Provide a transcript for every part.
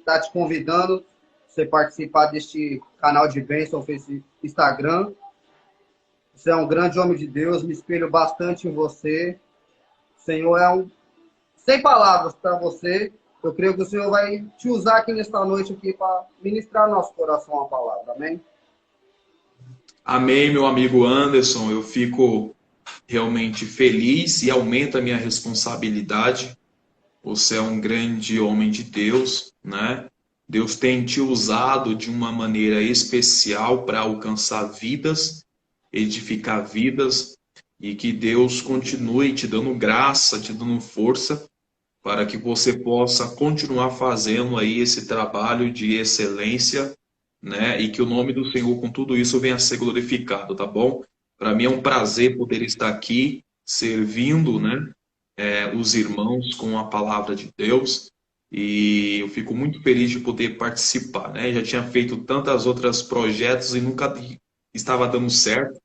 estar te convidando para você participar deste canal de bênção no Instagram. Você é um grande homem de Deus, me espelho bastante em você. O Senhor é um... Sem palavras para você. Eu creio que o Senhor vai te usar aqui nesta noite aqui para ministrar no nosso coração a palavra. Amém? Amém, meu amigo Anderson. Eu fico realmente feliz e aumenta a minha responsabilidade. Você é um grande homem de Deus, né? Deus tem te usado de uma maneira especial para alcançar vidas, edificar vidas, e que Deus continue te dando graça, te dando força, para que você possa continuar fazendo aí esse trabalho de excelência, né? E que o nome do Senhor com tudo isso venha a ser glorificado, tá bom? Para mim é um prazer poder estar aqui servindo, né? Os irmãos com a palavra de Deus. E eu fico muito feliz de poder participar, né? Já tinha feito tantas outras projetos e nunca estava dando certo,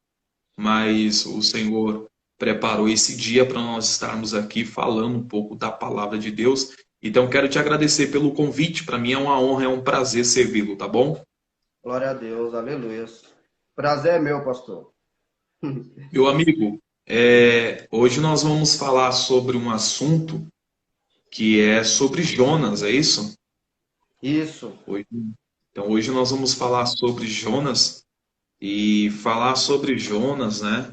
mas o Senhor preparou esse dia para nós estarmos aqui falando um pouco da palavra de Deus. Então, quero te agradecer pelo convite. Para mim é uma honra, é um prazer servi-lo, tá bom? Glória a Deus, aleluia. Prazer é meu, pastor. Meu amigo, hoje nós vamos falar sobre um assunto que é sobre Jonas, é isso? Isso. Hoje- Então, hoje nós vamos falar sobre Jonas e falar sobre Jonas, né?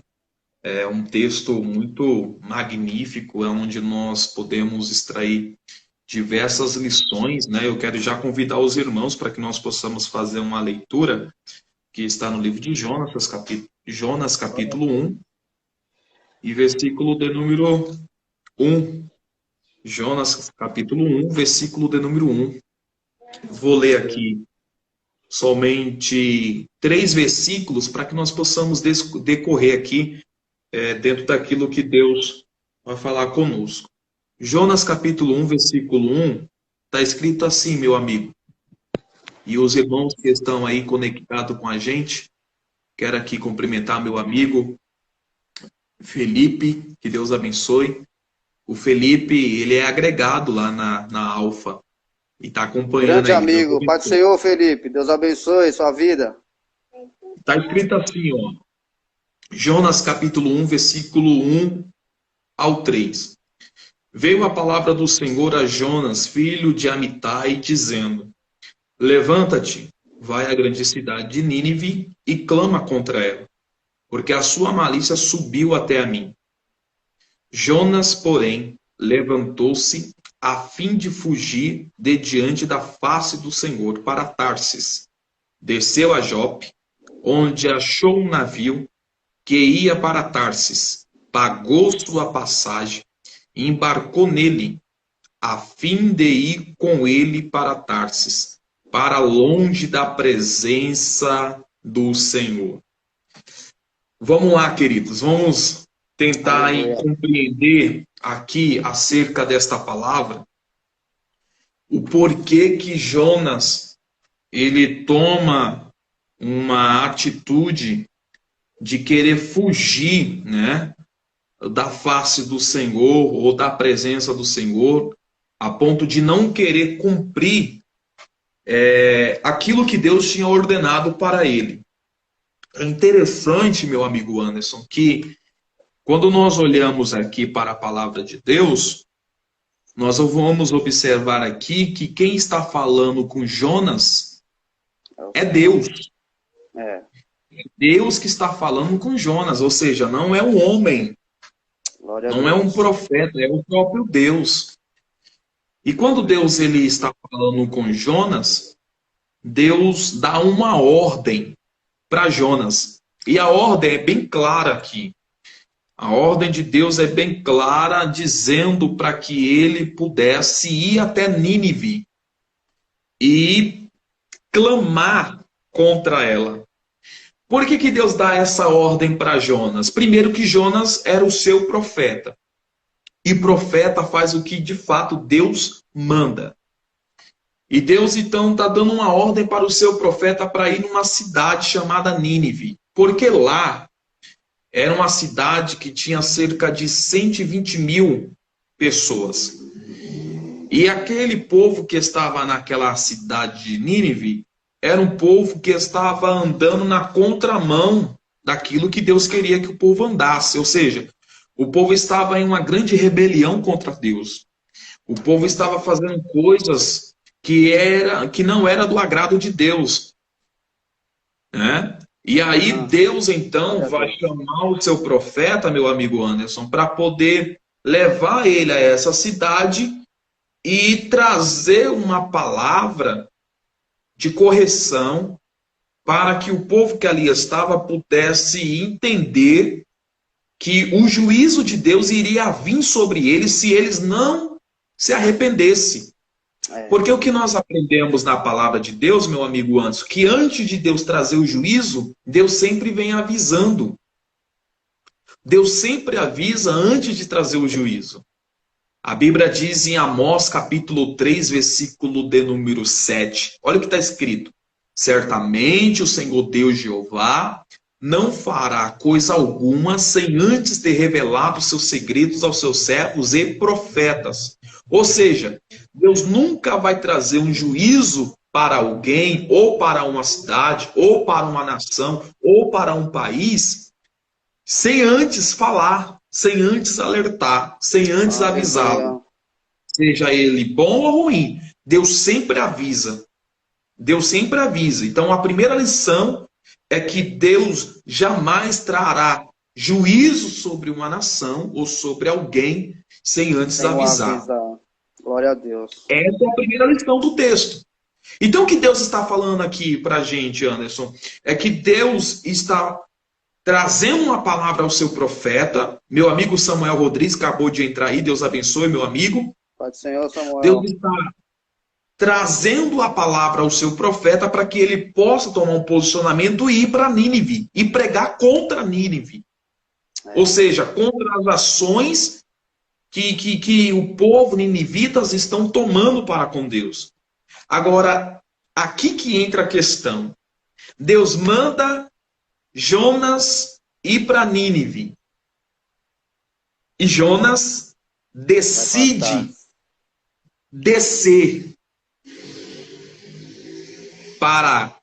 É um texto muito magnífico, é onde nós podemos extrair diversas lições, né? Eu quero já convidar os irmãos para que nós possamos fazer uma leitura que está no livro de Jonas, capítulo 1 e versículo de número 1. Jonas, capítulo 1, versículo de número 1. Vou ler aqui somente 3 versículos para que nós possamos decorrer aqui dentro daquilo que Deus vai falar conosco. Jonas capítulo 1, versículo 1, está escrito assim, meu amigo. E os irmãos que estão aí conectados com a gente, quero aqui cumprimentar meu amigo Felipe, que Deus abençoe. O Felipe, ele é agregado lá na Alfa e está acompanhando Grande aí. Deus amigo, Pai do abençoe. Senhor, Felipe. Deus abençoe sua vida. Está escrito assim, ó. Jonas capítulo 1, versículo 1 ao 3. Veio a palavra do Senhor a Jonas, filho de Amitai, dizendo: Levanta-te, vai à grande cidade de Nínive e clama contra ela, porque a sua malícia subiu até a mim. Jonas, porém, levantou-se a fim de fugir de diante da face do Senhor para Tarsis. Desceu a Jope, onde achou um navio que ia para Tarsis, pagou sua passagem e embarcou nele, a fim de ir com ele para Tarsis, para longe da presença do Senhor. Vamos lá, queridos, vamos tentar aí Aleluia. compreender aqui acerca desta palavra, o porquê que Jonas ele toma uma atitude de querer fugir, né, da face do Senhor ou da presença do Senhor, a ponto de não querer cumprir aquilo que Deus tinha ordenado para ele. É interessante, meu amigo Anderson, que quando nós olhamos aqui para a palavra de Deus, nós vamos observar aqui que quem está falando com Jonas É o é Senhor. Deus. É. Deus que está falando com Jonas, ou seja, não é um homem, Glória a não é um Deus. profeta, é o próprio Deus. E quando Deus ele está falando com Jonas, Deus dá uma ordem para Jonas. E a ordem é bem clara aqui. A ordem de Deus é bem clara, dizendo para que ele pudesse ir até Nínive e clamar contra ela. Por que Deus dá essa ordem para Jonas? Primeiro que Jonas era o seu profeta. E profeta faz o que de fato Deus manda. E Deus então está dando uma ordem para o seu profeta para ir numa cidade chamada Nínive. Porque lá era uma cidade que tinha cerca de 120 mil pessoas. E aquele povo que estava naquela cidade de Nínive era um povo que estava andando na contramão daquilo que Deus queria que o povo andasse. Ou seja, o povo estava em uma grande rebelião contra Deus. O povo estava fazendo coisas que não era do agrado de Deus, né? E aí Deus então vai chamar o seu profeta, meu amigo Anderson, para poder levar ele a essa cidade e trazer uma palavra de correção para que o povo que ali estava pudesse entender que o juízo de Deus iria vir sobre eles se eles não se arrependessem. Porque o que nós aprendemos na palavra de Deus, meu amigo Anderson, que antes de Deus trazer o juízo, Deus sempre vem avisando. Deus sempre avisa antes de trazer o juízo. A Bíblia diz em Amós, capítulo 3, versículo de número 7. Olha o que está escrito. Certamente o Senhor Deus Jeová não fará coisa alguma sem antes ter revelado seus segredos aos seus servos e profetas. Ou seja, Deus nunca vai trazer um juízo para alguém, ou para uma cidade, ou para uma nação, ou para um país, sem antes falar, sem antes alertar, sem antes avisá-lo. Seja ele bom ou ruim, Deus sempre avisa. Deus sempre avisa. Então, a primeira lição é que Deus jamais trará juízo sobre uma nação ou sobre alguém sem antes avisar. Glória a Deus. Essa é a primeira lição do texto. Então, o que Deus está falando aqui para a gente, Anderson, é que Deus está trazendo uma palavra ao seu profeta. Meu amigo Samuel Rodrigues acabou de entrar aí. Deus abençoe, meu amigo. Pode Senhor, Samuel. Deus está trazendo a palavra ao seu profeta para que ele possa tomar um posicionamento e ir para Nínive e pregar contra Nínive. Ou seja, contra as ações que o povo ninivitas estão tomando para com Deus. Agora, aqui que entra a questão. Deus manda Jonas ir para Nínive. E Jonas decide descer para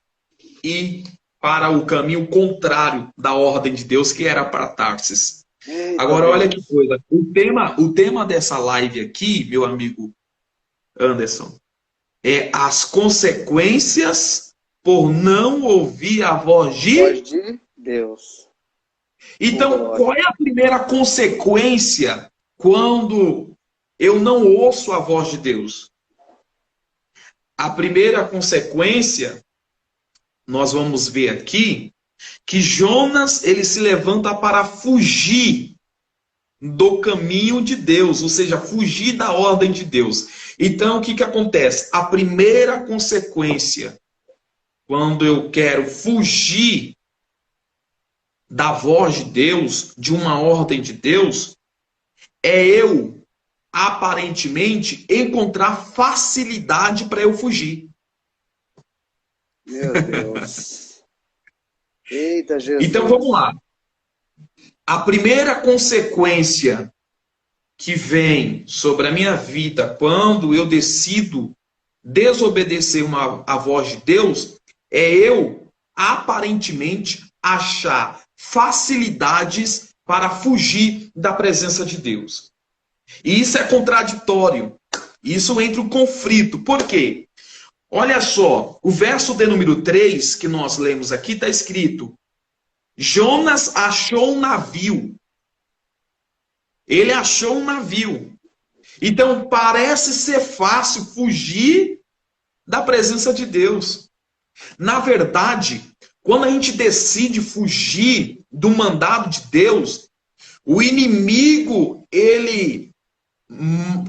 ir para o caminho contrário da ordem de Deus, que era para Tarsis. Agora, olha que coisa. O tema dessa live aqui, meu amigo Anderson, é as consequências por não ouvir a voz de Deus. Então, qual é a primeira consequência quando eu não ouço a voz de Deus? A primeira consequência, nós vamos ver aqui, que Jonas ele se levanta para fugir do caminho de Deus, ou seja, fugir da ordem de Deus. Então, o que acontece? A primeira consequência, quando eu quero fugir da voz de Deus, de uma ordem de Deus, é eu, aparentemente, encontrar facilidade para eu fugir. Meu Deus. Eita, Jesus. Então, vamos lá. A primeira consequência que vem sobre a minha vida quando eu decido desobedecer a voz de Deus é eu, aparentemente, achar facilidades para fugir da presença de Deus. E isso é contraditório. Isso entra em conflito. Por quê? Olha só, o verso de número 3 que nós lemos aqui está escrito: Jonas achou um navio. Ele achou um navio. Então parece ser fácil fugir da presença de Deus. Na verdade, quando a gente decide fugir do mandado de Deus, o inimigo, ele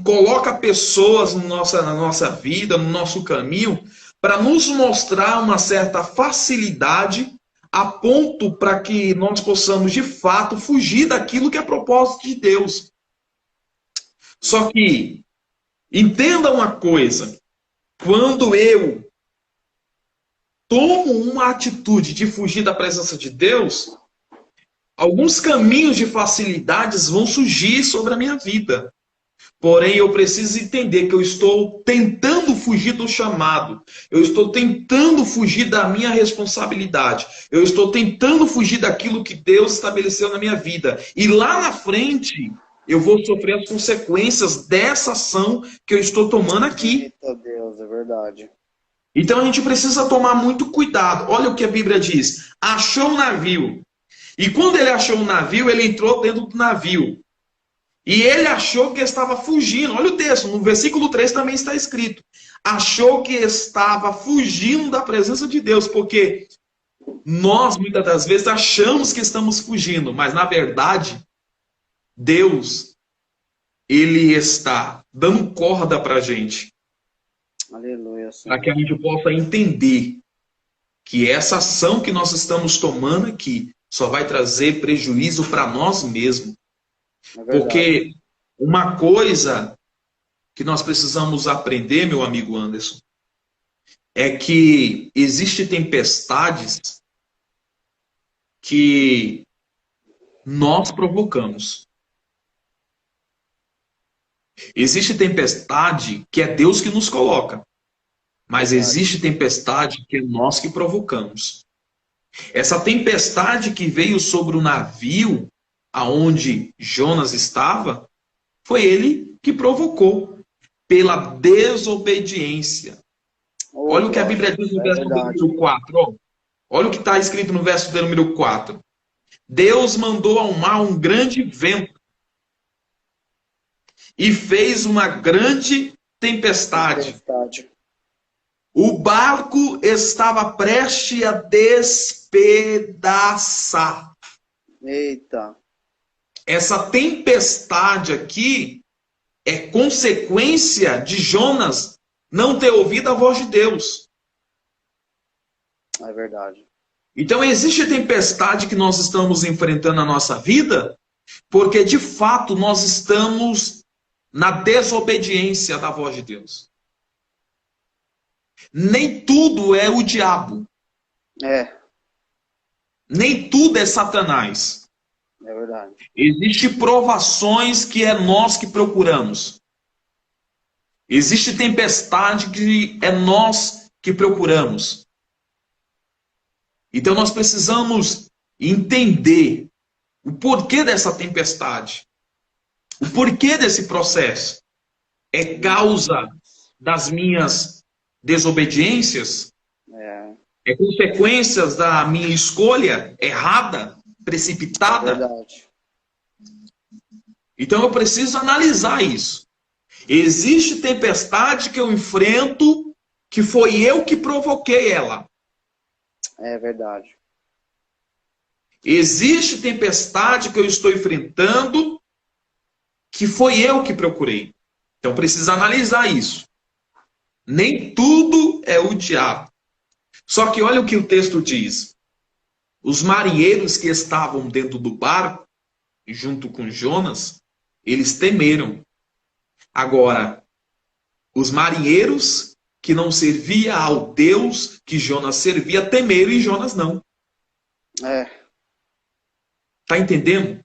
coloca pessoas na nossa vida, no nosso caminho, para nos mostrar uma certa facilidade a ponto para que nós possamos, de fato, fugir daquilo que é propósito de Deus. Só que, entenda uma coisa, quando eu tomo uma atitude de fugir da presença de Deus, alguns caminhos de facilidades vão surgir sobre a minha vida. Porém, eu preciso entender que eu estou tentando fugir do chamado. Eu estou tentando fugir da minha responsabilidade. Eu estou tentando fugir daquilo que Deus estabeleceu na minha vida. E lá na frente, eu vou sofrer as consequências dessa ação que eu estou tomando aqui. Eita Deus, é verdade. Então a gente precisa tomar muito cuidado. Olha o que a Bíblia diz. Achou um navio. E quando ele achou um navio, ele entrou dentro do navio. E ele achou que estava fugindo. Olha o texto, no versículo 3 também está escrito. Achou que estava fugindo da presença de Deus, porque nós, muitas das vezes, achamos que estamos fugindo, mas na verdade, Deus, Ele está dando corda para a gente. Aleluia. Para que a gente possa entender que essa ação que nós estamos tomando aqui só vai trazer prejuízo para nós mesmos. Porque uma coisa que nós precisamos aprender, meu amigo Anderson, é que existem tempestades que nós provocamos. Existe tempestade que é Deus que nos coloca. Mas existe tempestade que é nós que provocamos. Essa tempestade que veio sobre o navio aonde Jonas estava, foi ele que provocou, pela desobediência. Olha o que a Bíblia diz no verso número 4. Olha o que está escrito no verso número 4. Deus mandou ao mar um grande vento e fez uma grande tempestade. O barco estava prestes a despedaçar. Eita. Essa tempestade aqui é consequência de Jonas não ter ouvido a voz de Deus. É verdade. Então existe tempestade que nós estamos enfrentando na nossa vida, porque de fato nós estamos na desobediência da voz de Deus. Nem tudo é o diabo. Nem tudo é Satanás. É verdade. Existem provações que é nós que procuramos. Existe tempestade que é nós que procuramos. Então nós precisamos entender o porquê dessa tempestade. O porquê desse processo. É causa das minhas desobediências? É consequências da minha escolha errada, precipitada? É verdade. Então eu preciso analisar isso. Existe tempestade que eu enfrento que foi eu que provoquei ela. É verdade. Existe tempestade que eu estou enfrentando que foi eu que procurei. Então precisa analisar isso. Nem tudo é o diabo. Só que olha o que o texto diz. Os marinheiros que estavam dentro do barco, junto com Jonas, eles temeram. Agora, os marinheiros que não serviam ao Deus que Jonas servia, temeram e Jonas não. Tá entendendo?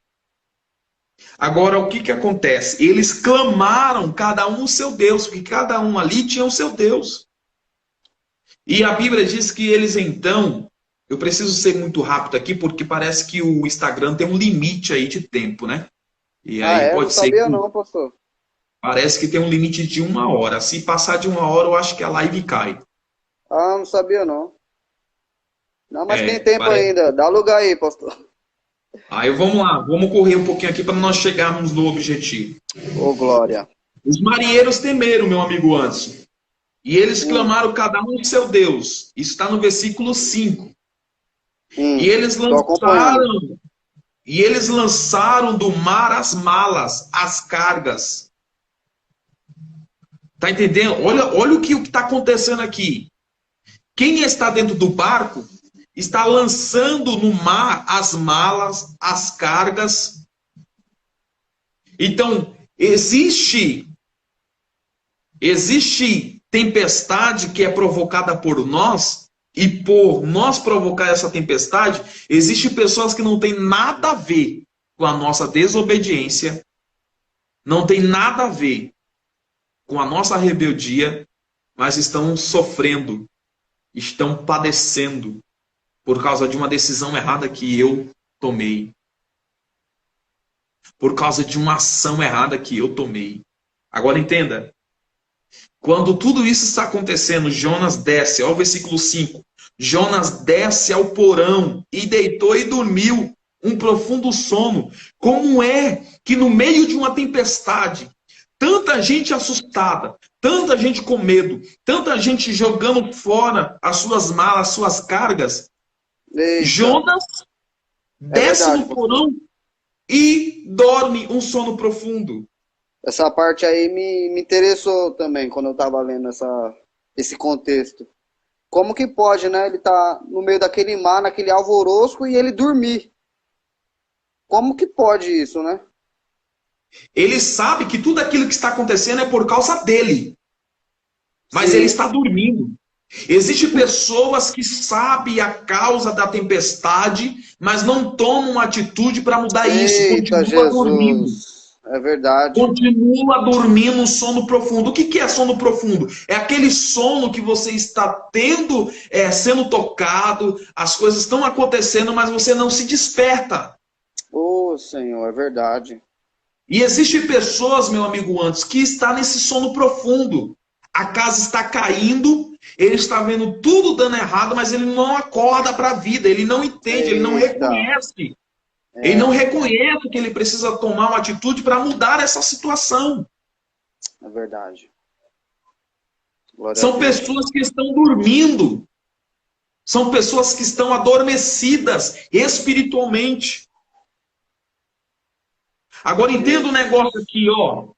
Agora, o que que acontece? Eles clamaram, cada um o seu Deus, porque cada um ali tinha o seu Deus. E a Bíblia diz que eles então... Eu preciso ser muito rápido aqui, porque parece que o Instagram tem um limite aí de tempo, né? E aí pode ser que... não, pastor. Parece que tem um limite de 1 hora. Se passar de 1 hora, eu acho que a live cai. Ah, não sabia não. Não, mas tem tempo ainda. Dá lugar aí, pastor. Aí vamos lá, vamos correr um pouquinho aqui para nós chegarmos no objetivo. Ô, glória. Os marinheiros temeram, meu amigo Anderson. E eles clamaram cada um o seu Deus. Isso está no versículo 5. E eles lançaram do mar as malas, as cargas. Tá entendendo? Olha o que está acontecendo aqui. Quem está dentro do barco está lançando no mar as malas, as cargas. Então, existe tempestade que é provocada por nós, e por nós provocar essa tempestade, existem pessoas que não têm nada a ver com a nossa desobediência, não tem nada a ver com a nossa rebeldia, mas estão sofrendo, estão padecendo por causa de uma decisão errada que eu tomei. Por causa de uma ação errada que eu tomei. Agora entenda. Quando tudo isso está acontecendo, Jonas desce, olha o versículo 5. Jonas desce ao porão e deitou e dormiu um profundo sono. Como é que no meio de uma tempestade, tanta gente assustada, tanta gente com medo, tanta gente jogando fora as suas malas, as suas cargas, Eita. Jonas desce verdade, no porão e dorme um sono profundo. Essa parte aí me interessou também quando eu estava lendo esse contexto. Como que pode, né? Ele tá no meio daquele mar, naquele alvoroço, e ele dormir. Como que pode isso, né? Ele sabe que tudo aquilo que está acontecendo é por causa dele. Mas Sim. ele está dormindo. Existem pessoas que sabem a causa da tempestade, mas não tomam atitude para mudar isso. Eita, Continua dormindo. Jesus. É verdade. Continua dormindo um sono profundo. O que é sono profundo? É aquele sono que você está tendo, sendo tocado, as coisas estão acontecendo, mas você não se desperta. Ô, Senhor, é verdade. E existem pessoas, meu amigo Antes, que está nesse sono profundo. A casa está caindo, ele está vendo tudo dando errado, mas ele não acorda para a vida, ele não entende, ele não reconhece. Ele não reconhece que ele precisa tomar uma atitude para mudar essa situação. É verdade. São pessoas que estão dormindo. São pessoas que estão adormecidas espiritualmente. Agora entenda o negócio aqui, ó.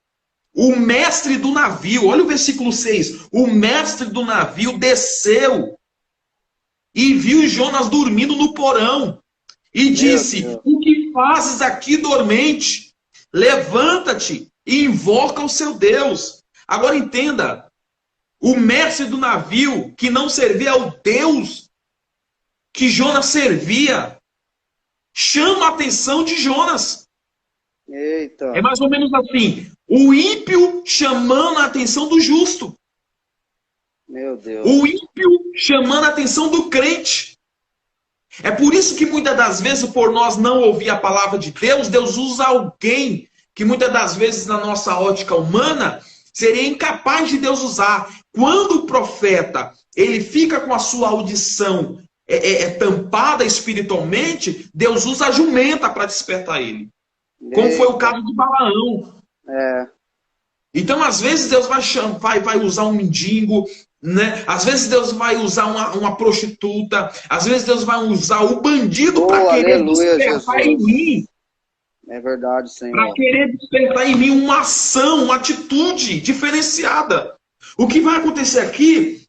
O mestre do navio, olha o versículo 6. O mestre do navio desceu e viu Jonas dormindo no porão. E disse: o que fazes aqui dormente? Levanta-te e invoca o seu Deus. Agora entenda, o mestre do navio, que não servia ao Deus que Jonas servia, chama a atenção de Jonas. Eita. É mais ou menos assim, o ímpio chamando a atenção do justo. Meu Deus. O ímpio chamando a atenção do crente. É por isso que muitas das vezes, por nós não ouvir a palavra de Deus, Deus usa alguém que muitas das vezes na nossa ótica humana seria incapaz de Deus usar. Quando o profeta ele fica com a sua audição tampada espiritualmente, Deus usa a jumenta para despertar ele. Como foi o caso de Balaão. Então, às vezes, Deus vai usar um mendigo, né? Às vezes Deus vai usar uma prostituta, às vezes Deus vai usar o bandido para querer despertar em mim. É verdade, Senhor. Para querer despertar em mim uma ação, uma atitude diferenciada. O que vai acontecer aqui?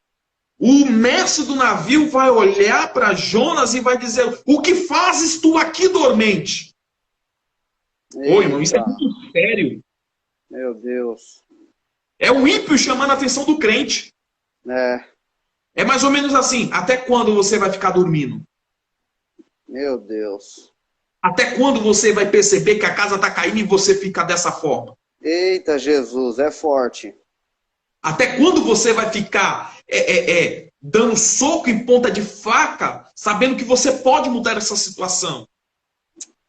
O mestre do navio vai olhar para Jonas e vai dizer: o que fazes tu aqui dormente? Oi, irmão, isso é muito sério. Meu Deus. É o ímpio chamando a atenção do crente. É mais ou menos assim. Até quando você vai ficar dormindo? Meu Deus. Até quando você vai perceber que a casa está caindo e você fica dessa forma? Eita, Jesus, é forte. Até quando você vai ficar dando soco em ponta de faca, sabendo que você pode mudar essa situação?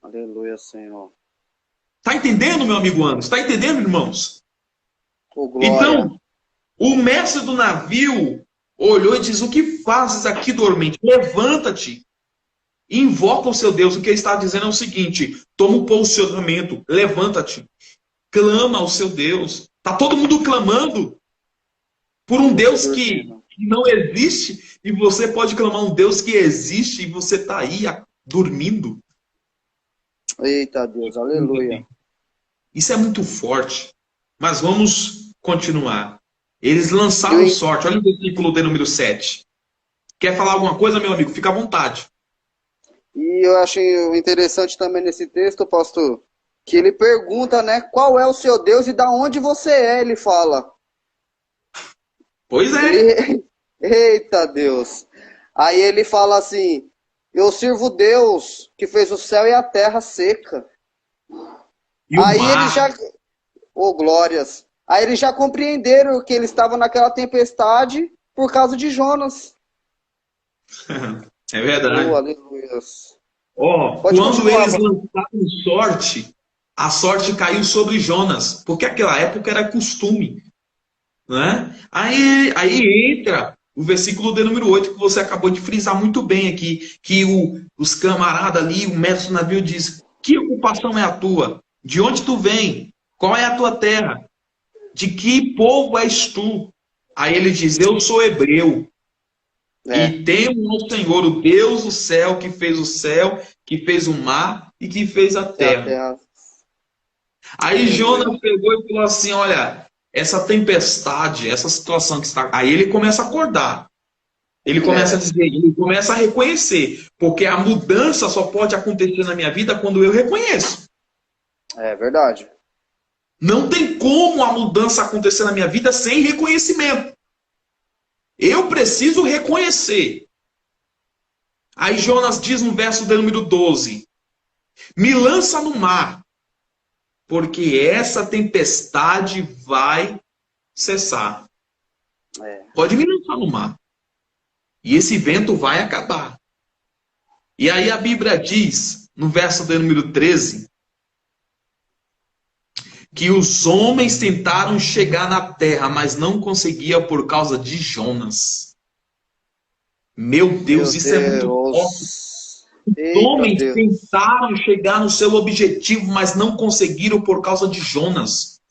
Aleluia, Senhor. Está entendendo, meu amigo Anderson? Está entendendo, irmãos? Então, o mestre do navio olhou e diz: o que fazes aqui dormente? Levanta-te e invoca o seu Deus. O que ele está dizendo é o seguinte: toma um posicionamento, levanta-te, clama ao seu Deus. Está todo mundo clamando por um Deus que não existe, e você pode clamar um Deus que existe, e você está aí dormindo. Eita Deus, aleluia. Isso é muito forte. Mas vamos continuar. Eles lançaram sorte. Olha o versículo de número 7. Quer falar alguma coisa, meu amigo? Fica à vontade. E eu achei interessante também nesse texto, pastor, que ele pergunta, né, qual é o seu Deus e da onde você é, ele fala. Pois é. Eita Deus. Aí ele fala assim: eu sirvo Deus que fez o céu e a terra seca. E o aí mar. ele já... Ô, glórias. Aí eles já compreenderam que eles estavam naquela tempestade por causa de Jonas. É verdade. Oh, aleluia. Ó, Pode quando continuar, eles mano. lançaram sorte, a sorte caiu sobre Jonas, porque aquela época era costume, né? Aí entra o versículo de número 8 que você acabou de frisar muito bem aqui, que os camaradas ali, o mestre do navio diz: que ocupação é a tua? De onde tu vem? Qual é a tua terra? De que povo és tu? Aí ele diz: eu sou hebreu. E temo ao Senhor, o Deus do céu, que fez o céu, que fez o mar e que fez a terra. Aí Jonas pegou e falou assim: olha, essa tempestade, essa situação que está. Aí ele começa a acordar. Ele começa a dizer, ele começa a reconhecer. Porque a mudança só pode acontecer na minha vida quando eu reconheço. É verdade. Não tem como a mudança acontecer na minha vida sem reconhecimento. Eu preciso reconhecer. Aí Jonas diz no verso de número 12: me lança no mar, porque essa tempestade vai cessar. Pode me lançar no mar. E esse vento vai acabar. E aí a Bíblia diz, no verso de número 13, que os homens tentaram chegar na terra, mas não conseguiam por causa de Jonas. Meu Deus, isso é muito forte. Os homens tentaram chegar no seu objetivo, mas não conseguiram por causa de Jonas.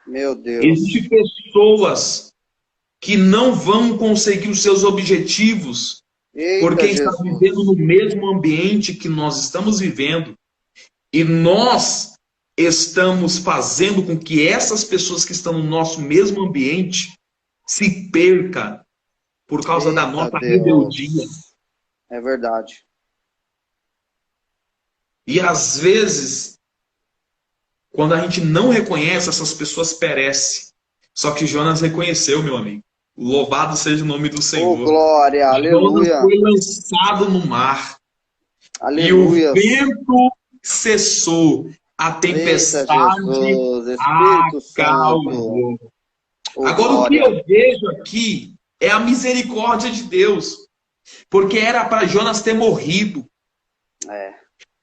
Meu Deus. Existem pessoas que não vão conseguir os seus objetivos porque estão vivendo no mesmo ambiente que nós estamos vivendo. E nós estamos fazendo com que essas pessoas que estão no nosso mesmo ambiente se percam por causa da nossa rebeldia. É verdade. E às vezes, quando a gente não reconhece, essas pessoas perecem. Só que Jonas reconheceu, meu amigo. Louvado seja o nome do Senhor. Oh, glória, aleluia. Jonas foi lançado no mar. Aleluia. E o vento cessou. A tempestade acalmou. Agora, o que eu vejo aqui é a misericórdia de Deus. Porque era para Jonas ter morrido.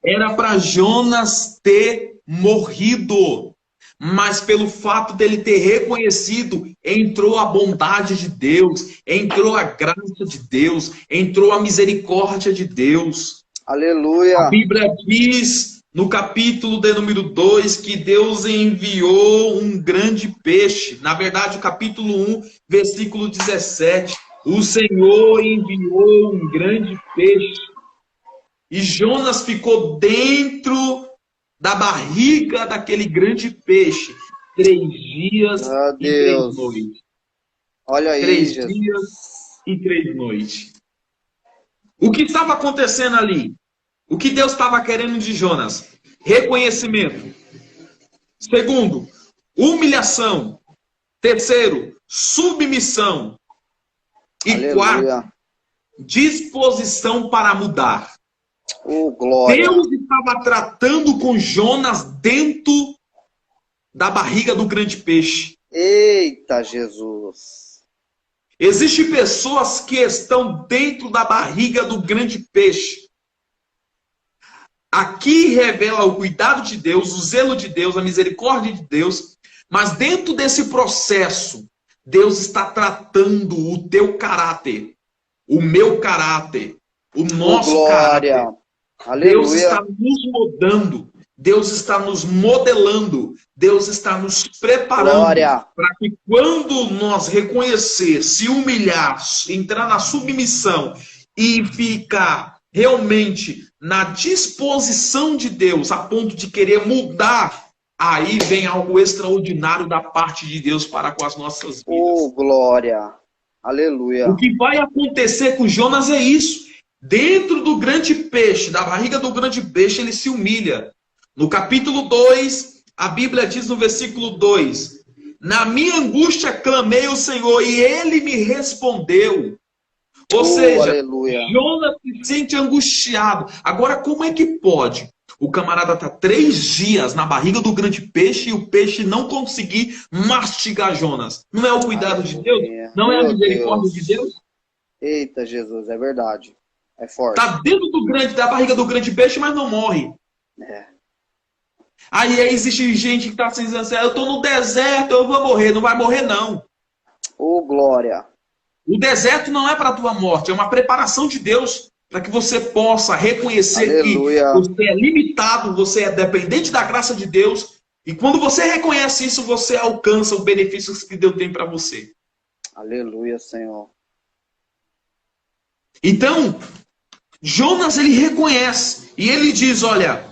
Era para Jonas ter morrido. Mas pelo fato dele ter reconhecido, entrou a bondade de Deus, entrou a graça de Deus, entrou a misericórdia de Deus. Aleluia. A Bíblia diz no capítulo de número 2 que Deus enviou um grande peixe. Na verdade, o capítulo 1, versículo 17. O Senhor enviou um grande peixe. E Jonas ficou dentro da barriga daquele grande peixe 3 dias e 3 noites. Olha aí, 3 dias e 3 noites. O que estava acontecendo ali? O que Deus estava querendo de Jonas? Reconhecimento. Segundo, humilhação. Terceiro, submissão. E quarto, disposição para mudar. Oh, glória. Deus estava tratando com Jonas dentro da barriga do grande peixe. Eita, Jesus. Existem pessoas que estão dentro da barriga do grande peixe. Aqui revela o cuidado de Deus, o zelo de Deus, a misericórdia de Deus. Mas dentro desse processo, Deus está tratando o teu caráter, o meu caráter, o nosso caráter. Aleluia. Deus está nos mudando, Deus está nos modelando, Deus está nos preparando para que quando nós reconhecer, se humilhar, entrar na submissão e ficar realmente na disposição de Deus, a ponto de querer mudar, aí vem algo extraordinário da parte de Deus para com as nossas vidas. Oh, glória. Aleluia. O que vai acontecer com Jonas é isso. Dentro do grande peixe, da barriga do grande peixe, ele se humilha. No capítulo 2, a Bíblia diz no versículo 2: na minha angústia clamei ao Senhor e ele me respondeu. Ou seja, aleluia. Jonas se sente angustiado. Agora, como é que pode O camarada está 3 dias na barriga do grande peixe e o peixe não conseguir mastigar Jonas. Não é o cuidado de Deus? Não é a misericórdia de Deus? Eita, Jesus, é verdade. É forte. Está dentro da barriga do grande peixe, mas não morre. Aí existe gente que está dizendo assim, eu estou no deserto, eu vou morrer. Não vai morrer, não. Glória. O deserto não é para a tua morte, é uma preparação de Deus para que você possa reconhecer Aleluia. que você é limitado, você é dependente da graça de Deus. E quando você reconhece isso, você alcança os benefícios que Deus tem para você. Aleluia, Senhor. Então, Jonas, ele reconhece. E ele diz, olha,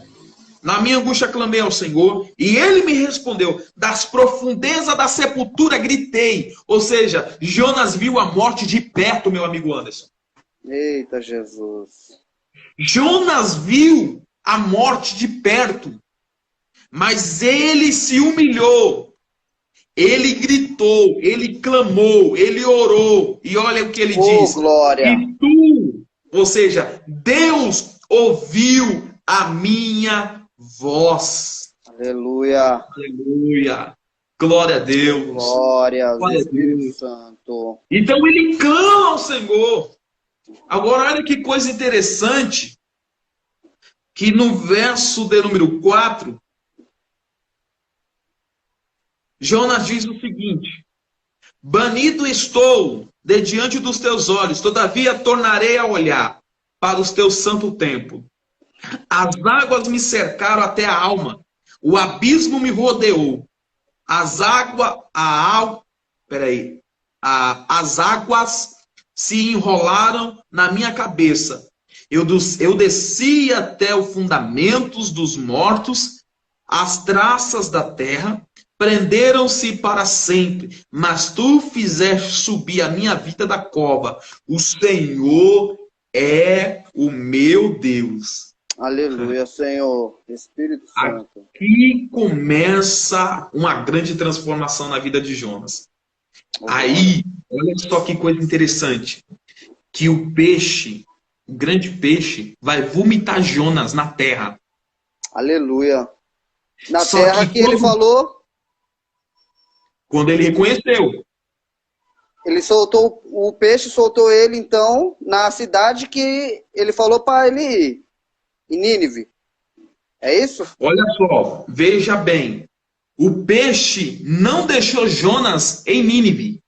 na minha angústia clamei ao Senhor, e ele me respondeu, das profundezas da sepultura gritei. Ou seja, Jonas viu a morte de perto, meu amigo Anderson. Eita, Jesus. Jonas viu a morte de perto, mas ele se humilhou, ele gritou, ele clamou, ele orou, e olha o que ele diz. Glória. E tu, ou seja, Deus ouviu a minha voz. Aleluia. Aleluia. Glória a Deus. Glória ao Espírito Santo. Então ele clama ao Senhor. Agora, olha que coisa interessante, que no verso de número 4, Jonas diz o seguinte, banido estou de diante dos teus olhos, todavia tornarei a olhar para os teus santo templo. As águas me cercaram até a alma, o abismo me rodeou, as águas se enrolaram na minha cabeça. Eu desci até os fundamentos dos mortos, as traças da terra prenderam-se para sempre, mas tu fizeste subir a minha vida da cova. O Senhor é o meu Deus. Aleluia, Senhor. Espírito Santo. Aqui começa uma grande transformação na vida de Jonas. Aí, olha só que coisa interessante, que o peixe, o grande peixe, vai vomitar Jonas na terra. Aleluia. Na terra que ele falou... Quando ele reconheceu. Ele soltou, o peixe soltou ele, então, na cidade que ele falou para ele ir, em Nínive. É isso? Olha só, veja bem. O peixe não deixou Jonas em Nínive.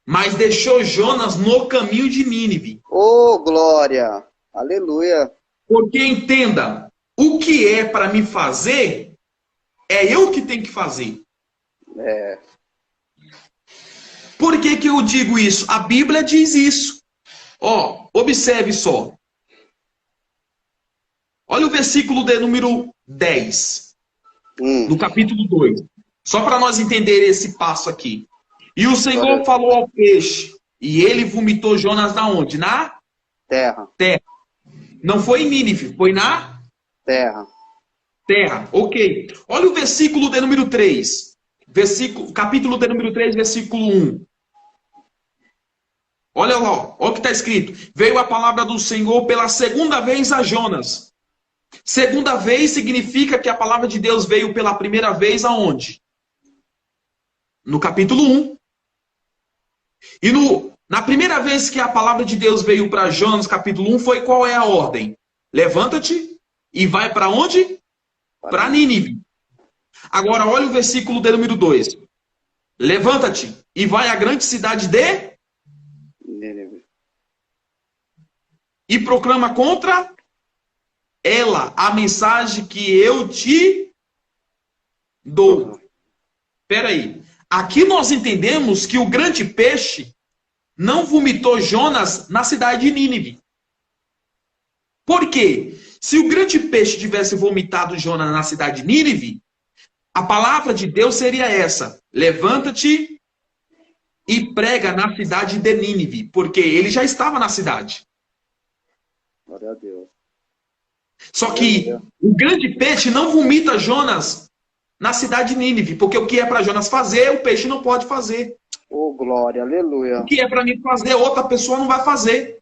Mas deixou Jonas no caminho de Nínive. Glória! Aleluia! Porque entenda, o que é para me fazer, é eu que tenho que fazer. Por que eu digo isso? A Bíblia diz isso. Observe só. Olha o versículo de número 10. Do capítulo 2. Só para nós entender esse passo aqui. E o Senhor falou ao peixe, e ele vomitou Jonas na onde? Na terra. Não foi em Nínive, foi na terra. Ok. Olha o versículo de número 3. Capítulo de número 3, versículo 1. Olha lá, olha o que está escrito. Veio a palavra do Senhor pela segunda vez a Jonas. Segunda vez significa que a palavra de Deus veio pela primeira vez aonde? No capítulo 1. E na primeira vez que a palavra de Deus veio para Jonas, capítulo 1, foi qual é a ordem? Levanta-te e vai para onde? Para Nínive. Agora, olha o versículo de número 2. Levanta-te e vai à grande cidade de Nínive. E proclama contra ela a mensagem que eu te dou. Espera aí. Aqui nós entendemos que o grande peixe não vomitou Jonas na cidade de Nínive. Por quê? Se o grande peixe tivesse vomitado Jonas na cidade de Nínive, a palavra de Deus seria essa: levanta-te e prega na cidade de Nínive, porque ele já estava na cidade. Glória a Deus. Só que o grande peixe não vomita Jonas na cidade de Nínive, porque o que é para Jonas fazer, o peixe não pode fazer. Glória, aleluia. O que é para mim fazer, outra pessoa não vai fazer.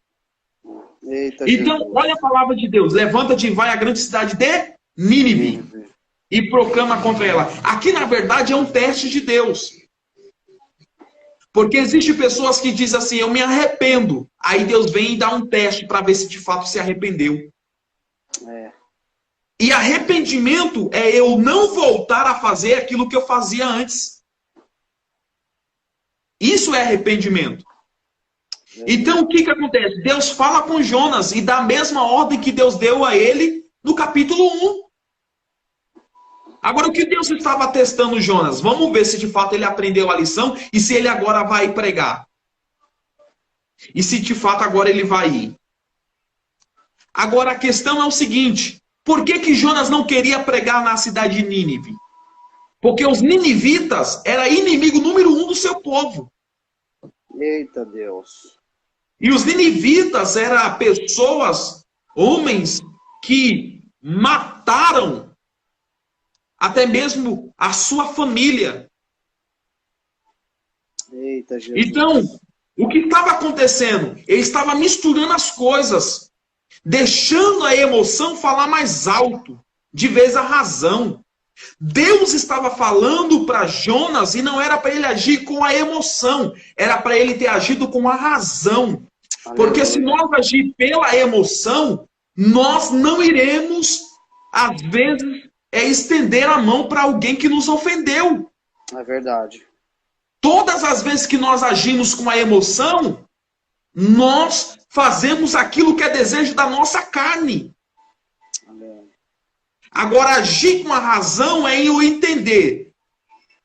Eita, Então, Jesus. olha a palavra de Deus. Levanta-te e vai à grande cidade de Nínive e proclama contra ela. Aqui, na verdade, é um teste de Deus. Porque existem pessoas que dizem assim, eu me arrependo. Aí Deus vem e dá um teste para ver se de fato se arrependeu. É. E arrependimento é eu não voltar a fazer aquilo que eu fazia antes. Isso é arrependimento. Então, o que que acontece? Deus fala com Jonas e dá a mesma ordem que Deus deu a ele no capítulo 1. Agora, o que Deus estava testando Jonas? Vamos ver se de fato ele aprendeu a lição e se ele agora vai pregar. E se de fato agora ele vai ir. Agora, a questão é o seguinte. Por que que Jonas não queria pregar na cidade de Nínive? Porque os ninivitas eram inimigo número 1 do seu povo. Eita, Deus. E os ninivitas eram pessoas, homens, que mataram até mesmo a sua família. Eita, Jesus. Então, o que estava acontecendo? Ele estava misturando as coisas, deixando a emoção falar mais alto, de vez a razão. Deus estava falando para Jonas e não era para ele agir com a emoção, era para ele ter agido com a razão. Porque se nós agir pela emoção, nós não iremos, às vezes, estender a mão para alguém que nos ofendeu. É verdade. Todas as vezes que nós agimos com a emoção, nós fazemos aquilo que é desejo da nossa carne. Amém. Agora, agir com a razão é eu entender.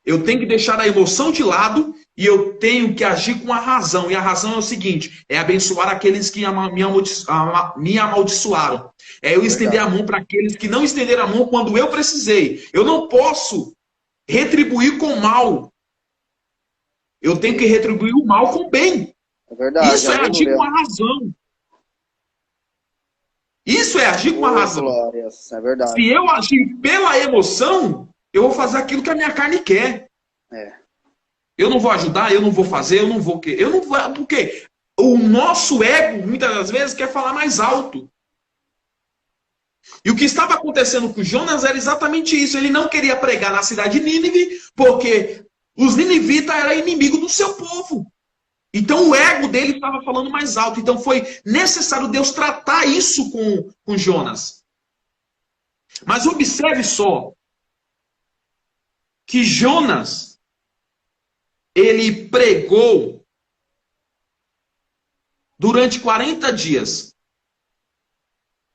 Eu tenho que deixar a emoção de lado e eu tenho que agir com a razão. E a razão é o seguinte, é abençoar aqueles que me amaldiçoaram. É eu estender a mão para aqueles que não estenderam a mão quando eu precisei. Eu não posso retribuir com mal. Eu tenho que retribuir o mal com bem. É verdade. Isso é agir com a razão. Isso é agir com a razão. Glórias. É verdade. Se eu agir pela emoção, eu vou fazer aquilo que a minha carne quer. É. Eu não vou ajudar, eu não vou fazer, eu não vou... Porque o nosso ego, muitas das vezes, quer falar mais alto. E o que estava acontecendo com Jonas era exatamente isso. Ele não queria pregar na cidade de Nínive, porque os ninivitas eram inimigos do seu povo. Então o ego dele estava falando mais alto. Então foi necessário Deus tratar isso com Jonas. Mas observe só que Jonas, ele pregou durante 40 dias.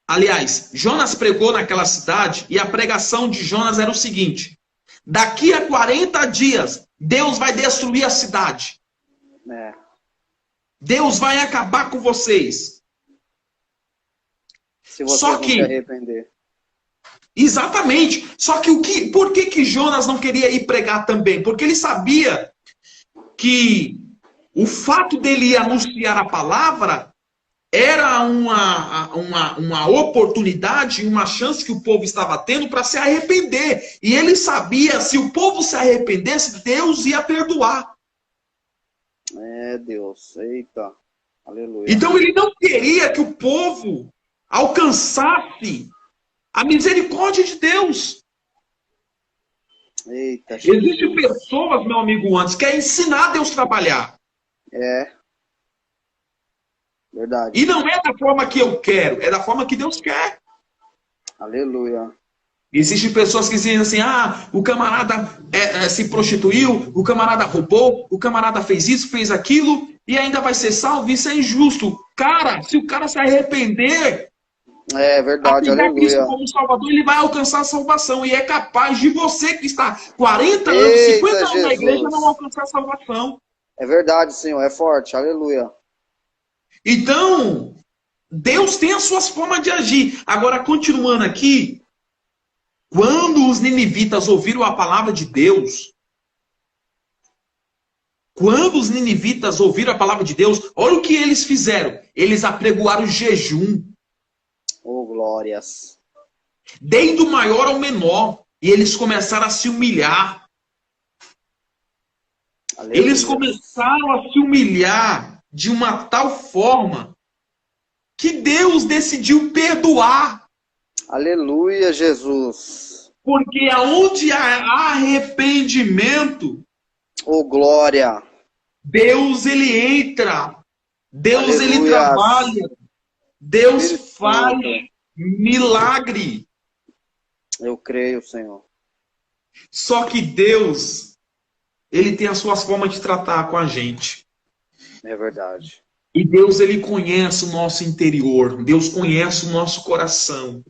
Aliás, Jonas pregou naquela cidade e a pregação de Jonas era o seguinte: daqui a 40 dias, Deus vai destruir a cidade. É. Deus vai acabar com vocês. Se você Só não que se arrepender. Exatamente. Só que por que Jonas não queria ir pregar também? Porque ele sabia que o fato dele ir anunciar a palavra era uma oportunidade, uma chance que o povo estava tendo para se arrepender. E ele sabia, se o povo se arrependesse, Deus ia perdoar. É, Deus. Eita. Aleluia. Então ele não queria que o povo alcançasse a misericórdia de Deus. Eita. Existem pessoas, meu amigo Anderson, que querem ensinar Deus a trabalhar. É. Verdade. E não é da forma que eu quero, é da forma que Deus quer. Aleluia. Existem pessoas que dizem assim, o camarada se prostituiu, o camarada roubou, o camarada fez isso, fez aquilo, e ainda vai ser salvo, isso é injusto. Cara, se o cara se arrepender, é verdade, aleluia. Cristo como Salvador, ele vai alcançar a salvação, e é capaz de você que está 40 anos, Eita, 50 anos na Jesus. igreja, não alcançar a salvação. É verdade, Senhor, é forte, aleluia. Então, Deus tem as suas formas de agir. Agora, continuando aqui, quando os ninivitas ouviram a palavra de Deus, olha o que eles fizeram. Eles apregoaram o jejum. Oh, glórias. Desde o maior ao menor. E eles começaram a se humilhar. Aleluia. Eles começaram a se humilhar de uma tal forma que Deus decidiu perdoar. Aleluia, Jesus. Porque aonde há arrependimento, Oh, glória. Deus ele entra. Deus ele Aleluia. trabalha. Deus Espírito faz Santo. milagre. Eu creio, Senhor. Só que Deus, ele tem as suas formas de tratar com a gente. É verdade. E Deus, ele conhece o nosso interior. Deus conhece o nosso coração.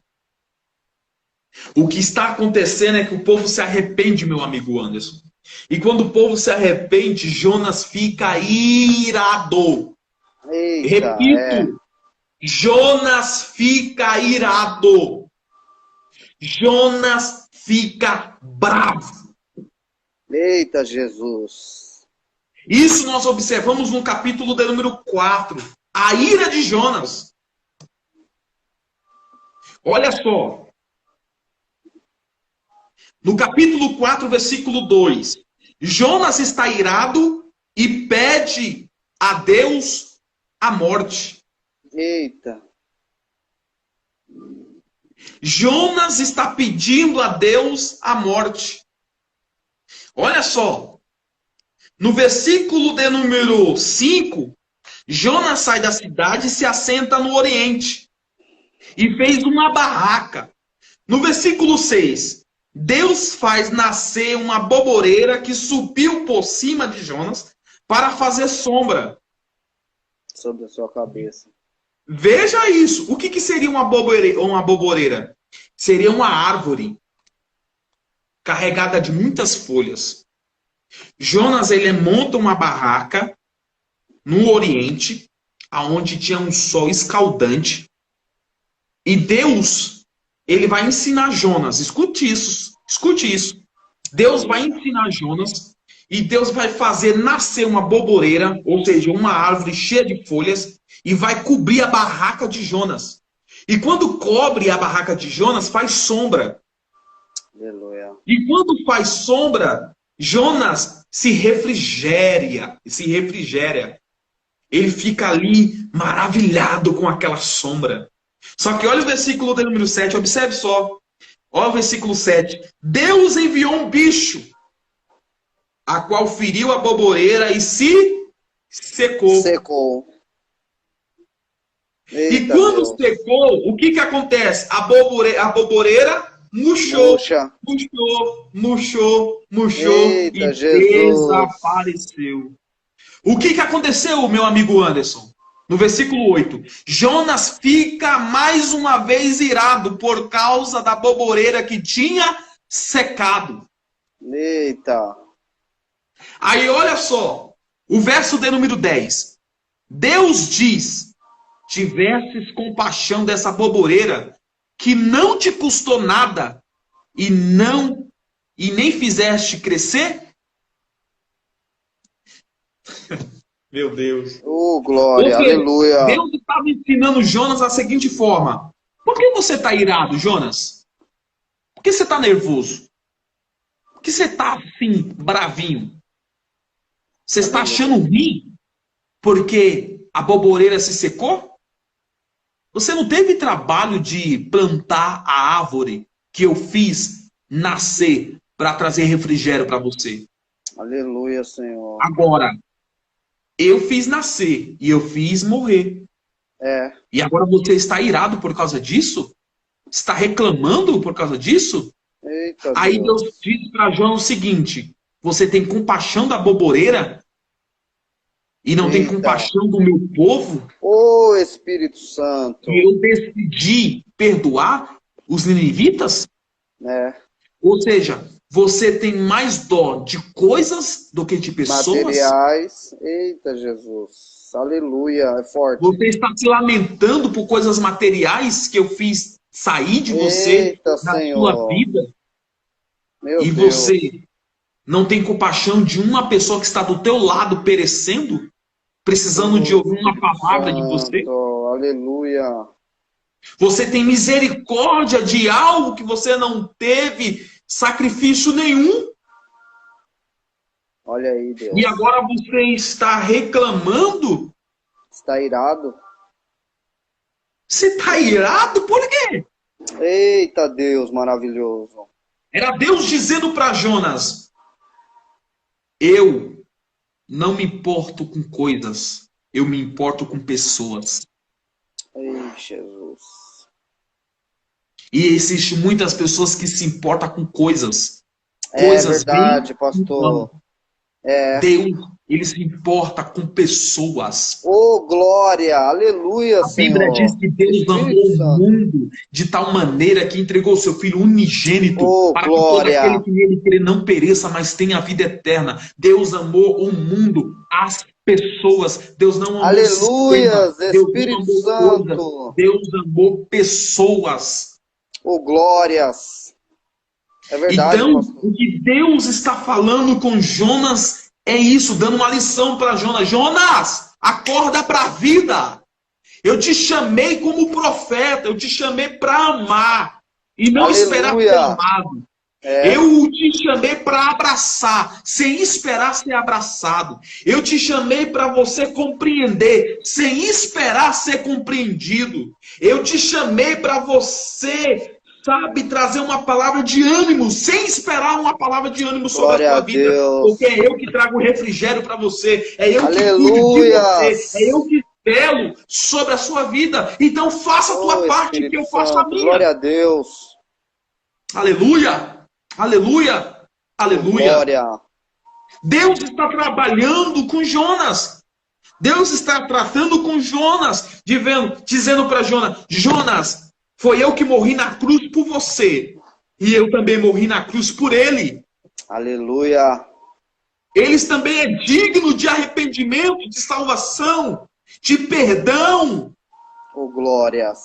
O que está acontecendo é que o povo se arrepende, meu amigo Anderson. E quando o povo se arrepende, Jonas fica irado. Eita, Repito, Jonas fica irado. Jonas fica bravo. Eita, Jesus. Isso nós observamos no capítulo de número 4. A ira de Jonas. Olha só. No capítulo 4, versículo 2. Jonas está irado e pede a Deus a morte. Eita. Jonas está pedindo a Deus a morte. Olha só. No versículo de número 5, Jonas sai da cidade e se assenta no oriente. E fez uma barraca. No versículo 6, Deus faz nascer uma boboreira que subiu por cima de Jonas para fazer sombra. Sobre a sua cabeça. Veja isso. O que seria uma boboreira? Seria uma árvore carregada de muitas folhas. Jonas, ele monta uma barraca no Oriente, aonde tinha um sol escaldante. E Deus, ele vai ensinar Jonas. Escute isso. Escute isso. Deus vai ensinar Jonas e Deus vai fazer nascer uma boboreira, ou seja, uma árvore cheia de folhas, e vai cobrir a barraca de Jonas. E quando cobre a barraca de Jonas, faz sombra. Aleluia. E quando faz sombra, Jonas se refrigera. Ele fica ali maravilhado com aquela sombra. Só que olha o versículo de número 7, observe só. Olha o versículo 7. Deus enviou um bicho, a qual feriu a boboreira e se secou. Secou. E Eita, quando Deus. secou, o que acontece? A boboreira murchou, Puxa. murchou Eita, e Jesus. desapareceu. O que aconteceu, meu amigo Anderson? No versículo 8, Jonas fica mais uma vez irado por causa da boboreira que tinha secado. Eita. Aí olha só, o verso de número 10. Deus diz, tivesses compaixão dessa boboreira que não te custou nada e nem fizeste crescer? Meu Deus. Oh, glória. Porque Aleluia. Deus estava ensinando Jonas da seguinte forma. Por que você está irado, Jonas? Por que você está nervoso? Por que você está assim, bravinho? Você está achando ruim porque a boboreira se secou? Você não teve trabalho de plantar a árvore que eu fiz nascer para trazer refrigério para você. Aleluia, Senhor. Agora, eu fiz nascer e eu fiz morrer. E agora você está irado por causa disso? Está reclamando por causa disso? Eita, Aí Deus diz para Jonas o seguinte: você tem compaixão da boboreira e não tem compaixão do meu povo? Ô, Espírito Santo. E eu decidi perdoar os ninivitas? Ou seja, você tem mais dó de coisas do que de pessoas? Materiais. Eita, Jesus. Aleluia. É forte. Você está se lamentando por coisas materiais que eu fiz sair de você, Eita, da Senhor. sua vida? Meu E Deus. você não tem compaixão de uma pessoa que está do teu lado perecendo, precisando de ouvir uma palavra de você? Aleluia. Você tem misericórdia de algo que você não teve sacrifício nenhum? Olha aí, Deus. E agora você está reclamando? Está irado? Você está irado por quê? Eita Deus maravilhoso. Era Deus dizendo para Jonas: eu não me importo com coisas, eu me importo com pessoas. Ei, Jesus. E existem muitas pessoas que se importam com coisas. É Coisas verdade, bem. pastor. Deus, ele se importa com pessoas. Oh, glória, aleluia, A Bíblia diz Senhor. que Deus Espírito amou o Santo. mundo de tal maneira que entregou o seu Filho unigênito Oh, para que todo aquele glória. que nele crê não pereça, mas tenha a vida eterna. Deus amou o mundo, as pessoas. Deus não amou o sistema. Aleluias, Deus não Espírito amou coisas. Santo. Deus amou pessoas. Oh, glórias. É verdade, Então, pastor. o que Deus está falando com Jonas é isso, dando uma lição para Jonas. Jonas, acorda para a vida. Eu te chamei como profeta, eu te chamei para amar e não esperar ser Aleluia. amado. É, Eu te chamei para abraçar, sem esperar ser abraçado. Eu te chamei para você compreender, sem esperar ser compreendido. Eu te chamei para você, sabe, trazer uma palavra de ânimo, sem esperar uma palavra de ânimo sobre a glória a sua vida. Deus. Porque é eu que trago refrigério para você, é eu que cuido de Aleluias. você, é eu que velo sobre a sua vida. Então faça a tua Oh, parte, que Espírito eu faço a Santo. minha. Glória a Deus. Aleluia! Aleluia! Oh, Aleluia! glória. Deus está trabalhando com Jonas. Deus está tratando com Jonas, dizendo para Jonas: Jonas, foi eu que morri na cruz por você. E eu também morri na cruz por ele. Aleluia. Eles também é digno de arrependimento, de salvação, de perdão. Oh, glórias.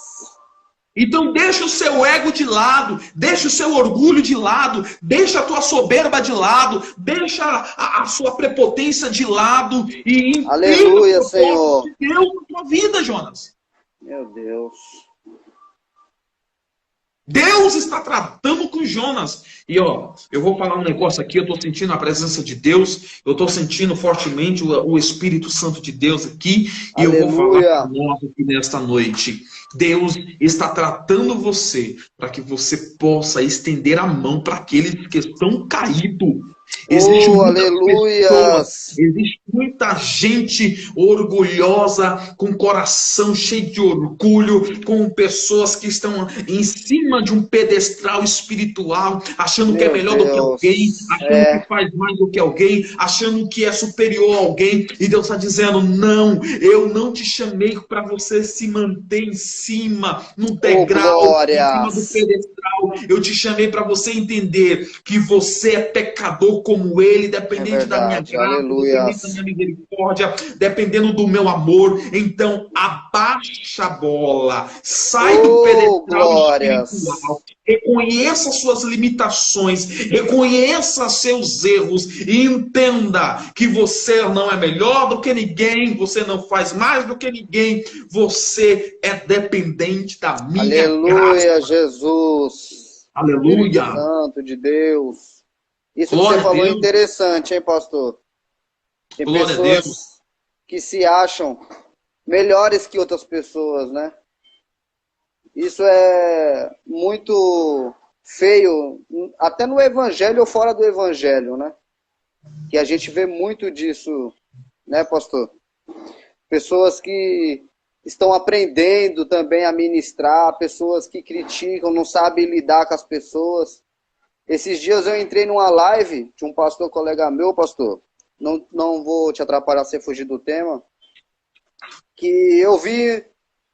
Então deixa o seu ego de lado, deixa o seu orgulho de lado, deixa a tua soberba de lado, deixa a sua prepotência de lado e entenda Aleluia, o Senhor. propósito de Deus na tua vida, Jonas. Meu Deus. Deus está tratando com Jonas. E ó, eu vou falar um negócio aqui, eu estou sentindo a presença de Deus, eu estou sentindo fortemente o Espírito Santo de Deus aqui, e eu vou falar para Aleluia. nós aqui nesta noite. Deus está tratando você para que você possa estender a mão para aqueles que estão caídos. Existe Oh, muitas pessoas, aleluias. existe muita gente orgulhosa, com coração cheio de orgulho, com pessoas que estão em cima de um pedestal espiritual, achando que é Meu melhor do que Deus. alguém, achando que faz mais do que alguém, achando que é superior a alguém. E Deus está dizendo: não, eu não te chamei para você se manter em cima, no Oh, degrau, em cima do glórias. pedestal. Eu te chamei para você entender que você é pecador como ele, É dependente da minha verdade. graça, dependente da Aleluias. minha misericórdia, dependendo do meu amor. Então, abaixa a bola, sai do Oh, pedestal glórias. espiritual, reconheça suas limitações, reconheça seus erros e entenda que você não é melhor do que ninguém, você não faz mais do que ninguém, você é dependente da minha graça. Aleluia, Jesus. Aleluia. Espírito Santo de Deus. Isso que Glória você a falou é Deus. interessante, hein, pastor? Tem Glória a Deus. pessoas que se acham melhores que outras pessoas, né? Isso é muito feio, até no evangelho ou fora do evangelho, né? Que a gente vê muito disso, né, pastor? Pessoas que estão aprendendo também a ministrar, pessoas que criticam, não sabem lidar com as pessoas. Esses dias eu entrei numa live de um pastor colega meu, pastor. Não vou te atrapalhar se fugir do tema. Que eu vi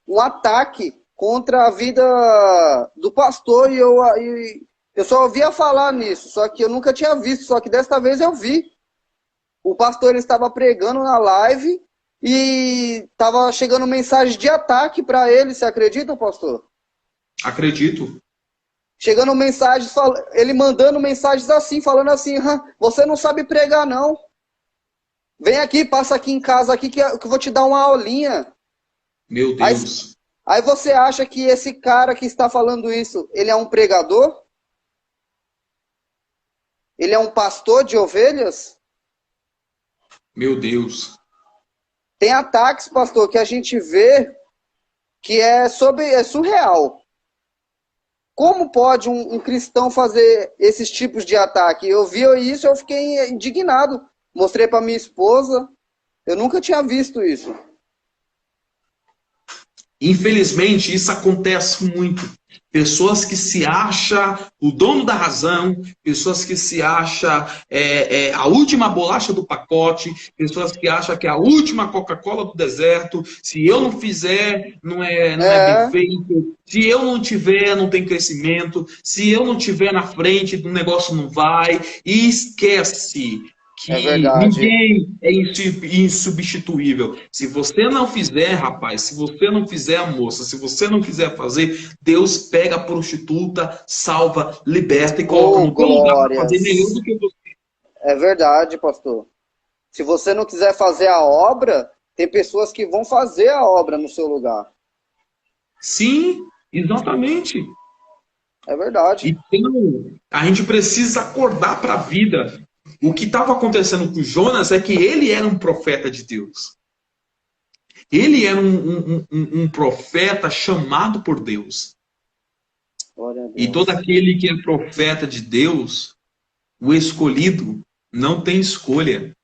um ataque contra a vida do pastor e eu só ouvia falar nisso, só que eu nunca tinha visto, só que desta vez eu vi. O pastor ele estava pregando na live e estava chegando mensagem de ataque para ele, você acredita, pastor? Acredito. Chegando mensagens, ele mandando mensagens assim, falando assim: você não sabe pregar não. Vem aqui, passa aqui em casa aqui que eu vou te dar uma aulinha. Meu Deus. Aí você acha que esse cara que está falando isso, ele é um pregador? Ele é um pastor de ovelhas? Meu Deus. Tem ataques, pastor, que a gente vê que é surreal. Como pode um cristão fazer esses tipos de ataque? Eu vi isso e eu fiquei indignado. Mostrei para minha esposa. Eu nunca tinha visto isso. Infelizmente, isso acontece muito. Pessoas que se acham o dono da razão, pessoas que se acham a última bolacha do pacote, pessoas que acham que é a última Coca-Cola do deserto. Se eu não fizer, não é bem feito. Se eu não tiver, não tem crescimento. Se eu não tiver na frente, o negócio não vai. E esquece que ninguém é insubstituível. Se você não fizer, rapaz, se você não fizer, moça, se você não quiser fazer, Deus pega a prostituta, salva, liberta e coloca no teu lugar para fazer melhor do que você. É verdade, pastor. Se você não quiser fazer a obra, tem pessoas que vão fazer a obra no seu lugar. Sim, exatamente. É verdade. Então, a gente precisa acordar para a vida. O que estava acontecendo com Jonas é que ele era um profeta de Deus. Ele era um profeta chamado por Deus. E todo aquele que é profeta de Deus, o escolhido, não tem escolha.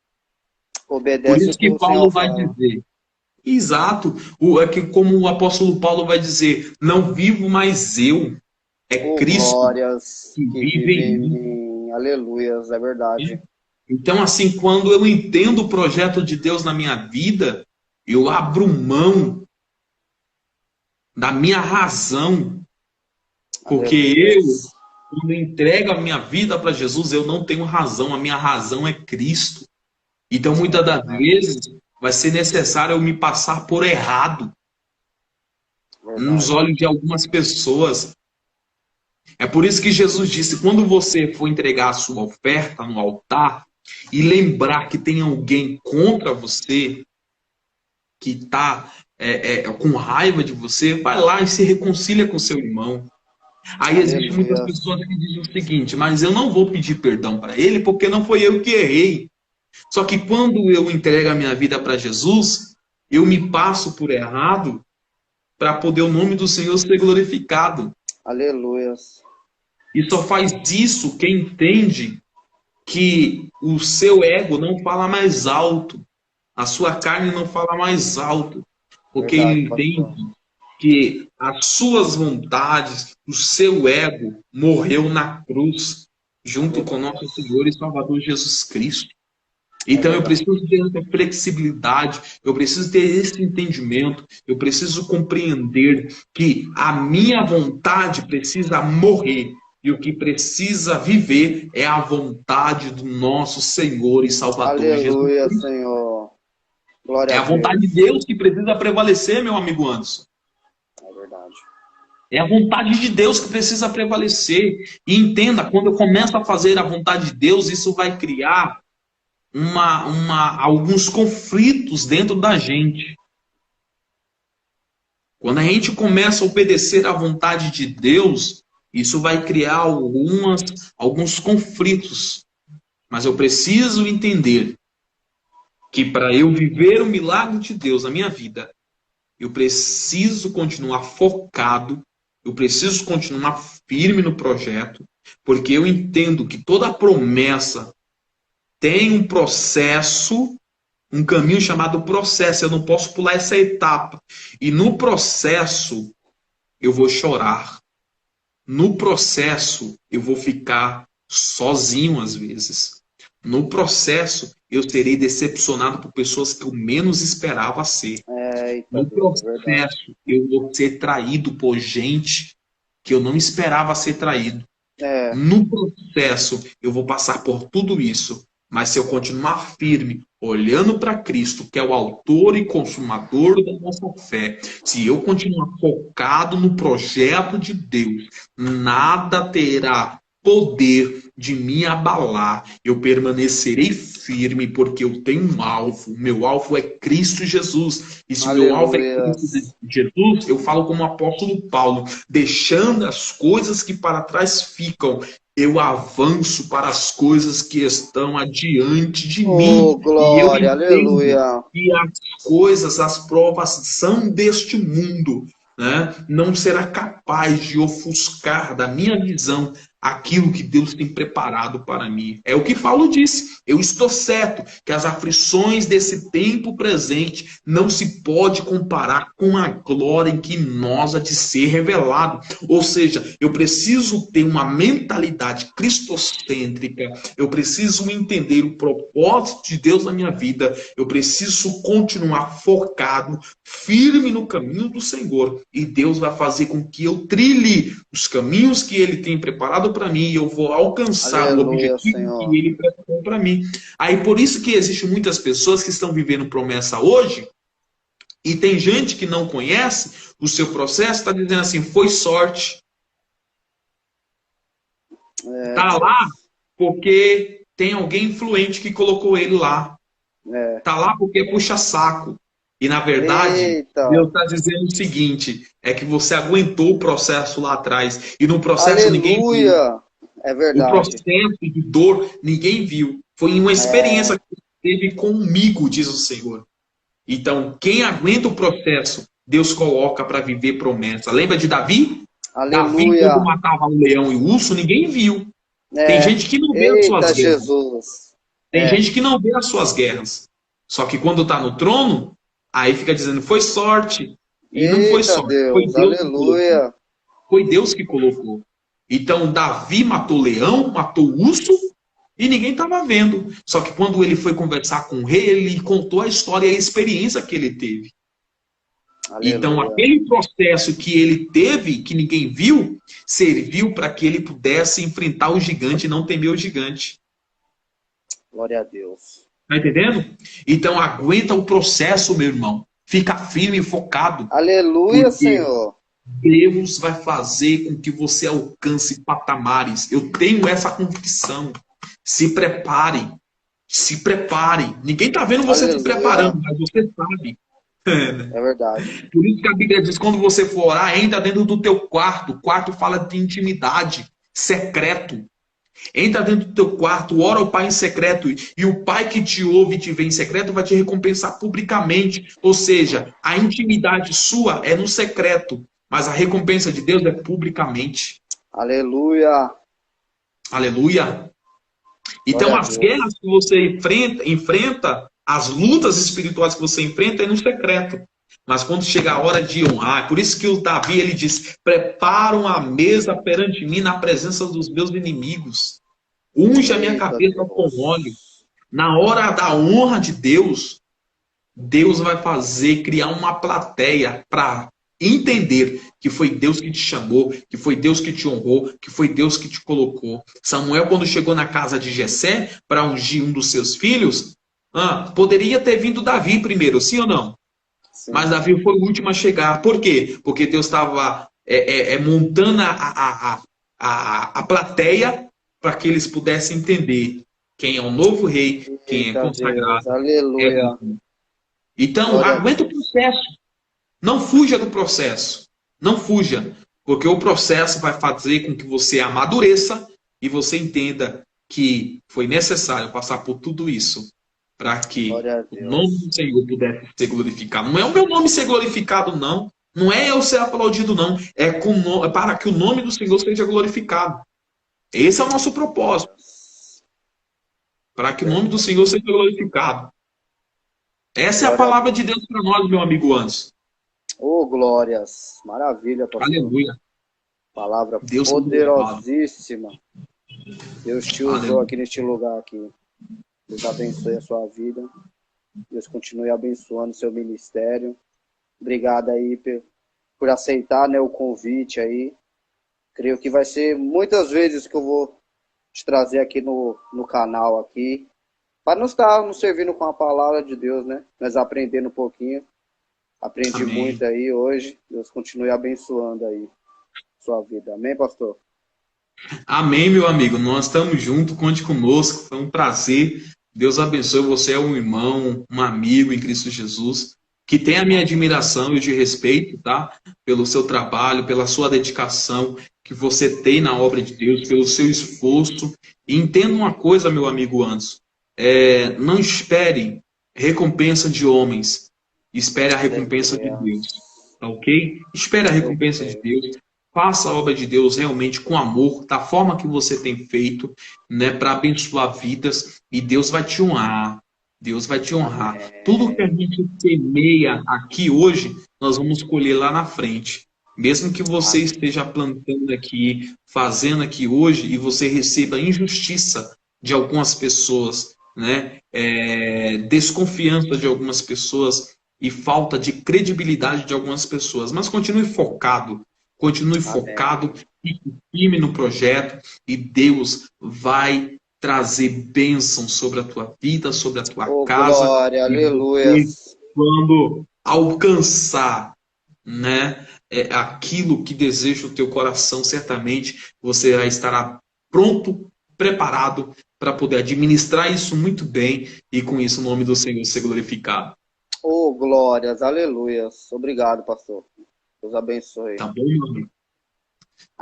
Obedece. Por isso que Paulo vai dizer. Exato. É que como o apóstolo Paulo vai dizer, não vivo mais eu, é Cristo que vive em mim. Aleluias, é verdade. Então, assim, quando eu entendo o projeto de Deus na minha vida, eu abro mão da minha razão. Porque eu, quando eu entrego a minha vida para Jesus, eu não tenho razão. A minha razão é Cristo. Então, muitas das vezes, vai ser necessário eu me passar por errado. Nos olhos de algumas pessoas. É por isso que Jesus disse, quando você for entregar a sua oferta no altar e lembrar que tem alguém contra você, que está com raiva de você, vai lá e se reconcilia com seu irmão. Aí existem muitas pessoas que dizem o seguinte, mas eu não vou pedir perdão para ele porque não foi eu que errei. Só que quando eu entrego a minha vida para Jesus, eu me passo por errado para poder o nome do Senhor ser glorificado. Aleluias. E só faz isso quem entende que o seu ego não fala mais alto, a sua carne não fala mais alto, porque ele entende que as suas vontades, o seu ego morreu na cruz, junto com nosso Senhor e Salvador Jesus Cristo. Então eu preciso ter essa flexibilidade, eu preciso ter esse entendimento, eu preciso compreender que a minha vontade precisa morrer. E o que precisa viver é a vontade do nosso Senhor e Salvador Aleluia, Jesus Cristo. Senhor. Glória a vontade de Deus que precisa prevalecer, meu amigo Anderson. É verdade. É a vontade de Deus que precisa prevalecer. E entenda, quando eu começo a fazer a vontade de Deus, isso vai criar alguns conflitos dentro da gente. Quando a gente começa a obedecer à vontade de Deus, isso vai criar alguns conflitos. Mas eu preciso entender que para eu viver o milagre de Deus na minha vida, eu preciso continuar focado, eu preciso continuar firme no projeto, porque eu entendo que toda promessa tem um processo, um caminho chamado processo. Eu não posso pular essa etapa. E no processo, eu vou chorar. No processo, eu vou ficar sozinho às vezes. No processo, eu serei decepcionado por pessoas que eu menos esperava ser. No processo, eu vou ser traído por gente que eu não esperava ser traído. No processo, eu vou passar por tudo isso. Mas se eu continuar firme, olhando para Cristo, que é o autor e consumador da nossa fé, se eu continuar focado no projeto de Deus, nada terá poder de me abalar. Eu permanecerei firme porque eu tenho um alvo. O meu alvo é Cristo Jesus. E se o meu alvo é Cristo Jesus, eu falo como o apóstolo Paulo, deixando as coisas que para trás ficam, eu avanço para as coisas que estão adiante de mim. Glória, aleluia. E as coisas, as provas são deste mundo. né, não será capaz de ofuscar da minha visão aquilo que Deus tem preparado para mim. É o que Paulo disse. Eu estou certo que as aflições desse tempo presente não se pode comparar com a glória em que nós há de ser revelado. Ou seja, eu preciso ter uma mentalidade cristocêntrica, eu preciso entender o propósito de Deus na minha vida, eu preciso continuar focado, firme no caminho do Senhor, e Deus vai fazer com que eu trilhe os caminhos que Ele tem preparado para mim, e eu vou alcançar o Aleluia, objetivo Senhor. que Ele preparou para mim. Aí por isso que existem muitas pessoas que estão vivendo promessa hoje, e tem gente que não conhece o seu processo, está dizendo assim, foi sorte. Está lá porque tem alguém influente que colocou ele lá. Está lá porque é puxa-saco. E, na verdade, Eita. Deus está dizendo o seguinte, é que você aguentou o processo lá atrás. E no processo Aleluia. ninguém viu. É O verdade. processo de dor ninguém viu. Foi uma experiência que teve comigo, diz o Senhor. Então, quem aguenta o processo, Deus coloca para viver promessa. Lembra de Davi? Davi, Aleluia. quando matava o leão e o urso, ninguém viu. Tem gente que não vê as suas Eita, guerras. Jesus. Tem gente que não vê as suas guerras. Só que quando está no trono, aí fica dizendo, foi sorte. E não foi Eita, sorte. Deus. Foi Deus que colocou. Aleluia. Foi Deus que colocou. Então, Davi matou o leão, matou o urso, e ninguém estava vendo. Só que quando ele foi conversar com o rei, ele contou a história e a experiência que ele teve. Aleluia. Então, aquele processo que ele teve, que ninguém viu, serviu para que ele pudesse enfrentar o gigante e não temer o gigante. Glória a Deus. Tá entendendo? Então, aguenta o processo, meu irmão. Fica firme e focado. Aleluia, Senhor. Deus vai fazer com que você alcance patamares. Eu tenho essa convicção. Se prepare. Se prepare. Ninguém está vendo você se preparando, mas você sabe. É verdade. Por isso que a Bíblia diz, quando você for orar, entra dentro do teu quarto. O quarto fala de intimidade, secreto. Entra dentro do teu quarto, ora ao Pai em secreto. E o Pai que te ouve e te vê em secreto vai te recompensar publicamente. Ou seja, a intimidade sua é no secreto, mas a recompensa de Deus é publicamente. Aleluia. Aleluia. Então, as guerras que você enfrenta, as lutas espirituais que você enfrenta é no secreto. Mas quando chega a hora de honrar, por isso que o Davi ele diz, preparam a mesa perante mim na presença dos meus inimigos. Unge a minha cabeça com óleo. Na hora da honra de Deus, Deus vai criar uma plateia para entender que foi Deus que te chamou, que foi Deus que te honrou, que foi Deus que te colocou. Samuel, quando chegou na casa de Jessé para ungir um dos seus filhos, poderia ter vindo Davi primeiro, sim ou não? Sim. Mas Davi foi o último a chegar. Por quê? Porque Deus estava montando a plateia para que eles pudessem entender quem é o novo rei, quem é consagrado. Aleluia. Então, aguenta o processo. Não fuja do processo. Não fuja. Porque o processo vai fazer com que você amadureça e você entenda que foi necessário passar por tudo isso para que o nome do Senhor pudesse ser glorificado. Não é o meu nome ser glorificado, não. Não é eu ser aplaudido, não. É para que o nome do Senhor seja glorificado. Esse é o nosso propósito. Para que o nome do Senhor seja glorificado. Essa é a palavra de Deus para nós, meu amigo Anderson. Oh, glórias. Maravilha, pastor. Aleluia. Palavra Deus poderosíssima. Deus te usou aqui neste lugar aqui. Deus abençoe a sua vida. Deus continue abençoando o seu ministério. Obrigado aí por aceitar, né, o convite aí. Creio que vai ser muitas vezes que eu vou te trazer aqui no canal aqui. Para não estar nos servindo com a palavra de Deus, né? Mas aprendendo um pouquinho. Aprendi muito aí hoje. Deus continue abençoando aí sua vida. Amém, pastor? Amém, meu amigo. Nós estamos juntos, conte conosco. Foi um prazer. Deus abençoe. Você é um irmão, um amigo em Cristo Jesus, que tem a minha admiração e de respeito, tá? Pelo seu trabalho, pela sua dedicação que você tem na obra de Deus, pelo seu esforço. E entenda uma coisa, meu amigo Anderson. Não espere recompensa de homens. Espere a recompensa de Deus. tá ok? Espere a recompensa de Deus. Faça a obra de Deus realmente com amor, da forma que você tem feito, né, para abençoar vidas, e Deus vai te honrar. Deus vai te honrar. Tudo que a gente semeia aqui hoje, nós vamos colher lá na frente. Mesmo que você esteja plantando aqui, fazendo aqui hoje, e você receba injustiça de algumas pessoas, né, desconfiança de algumas pessoas e falta de credibilidade de algumas pessoas. Mas continue focado e firme no projeto, e Deus vai trazer bênção sobre a tua vida, sobre a tua casa. Glória, aleluia. Quando alcançar, né, aquilo que deseja o teu coração, certamente você já estará pronto, preparado para poder administrar isso muito bem, e com isso o nome do Senhor ser glorificado. Oh, glórias, aleluias. Obrigado, pastor. Deus abençoe. Tá bom, meu amigo?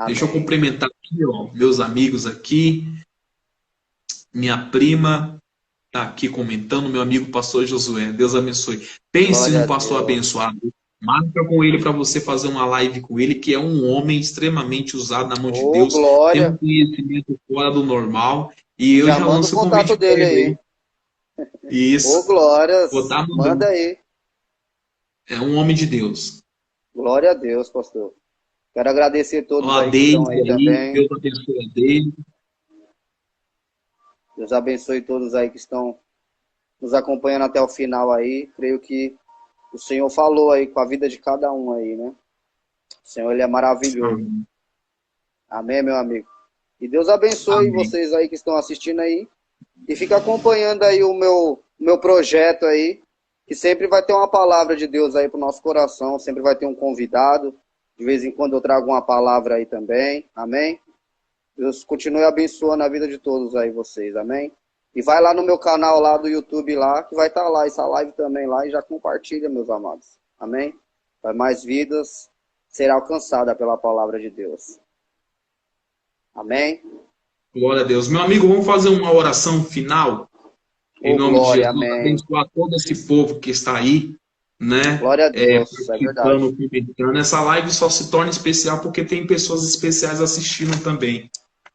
Deixa eu cumprimentar aqui, ó, meus amigos aqui. Minha prima está aqui comentando, meu amigo pastor Josué. Deus abençoe. Pense num pastor abençoado. Marca com ele para você fazer uma live com ele, que é um homem extremamente usado na mão de Deus. Glória. Tem um conhecimento fora do normal. E eu já lanço o contato dele aí. Isso. Glória. Manda aí. É um homem de Deus. Glória a Deus, pastor. Quero agradecer a todos aí que estão aí também. Deus abençoe a dele. Deus abençoe todos aí que estão nos acompanhando até o final aí. Creio que o Senhor falou aí com a vida de cada um aí, né? O Senhor, Ele é maravilhoso. Amém, amém, meu amigo. E Deus abençoe vocês aí que estão assistindo aí. E fica acompanhando aí o meu projeto aí, que sempre vai ter uma palavra de Deus aí pro nosso coração. Sempre vai ter um convidado. De vez em quando eu trago uma palavra aí também. Amém? Deus continue abençoando a vida de todos aí, vocês. Amém? E vai lá no meu canal lá do YouTube lá, que vai estar lá essa live também lá, e já compartilha, meus amados. Amém? Para mais vidas será alcançada pela palavra de Deus. Amém? Glória a Deus. Meu amigo, vamos fazer uma oração final? Em nome de Jesus, amém. Abençoar todo esse povo que está aí, né? Glória a Deus, é verdade. Essa live só se torna especial porque tem pessoas especiais assistindo também.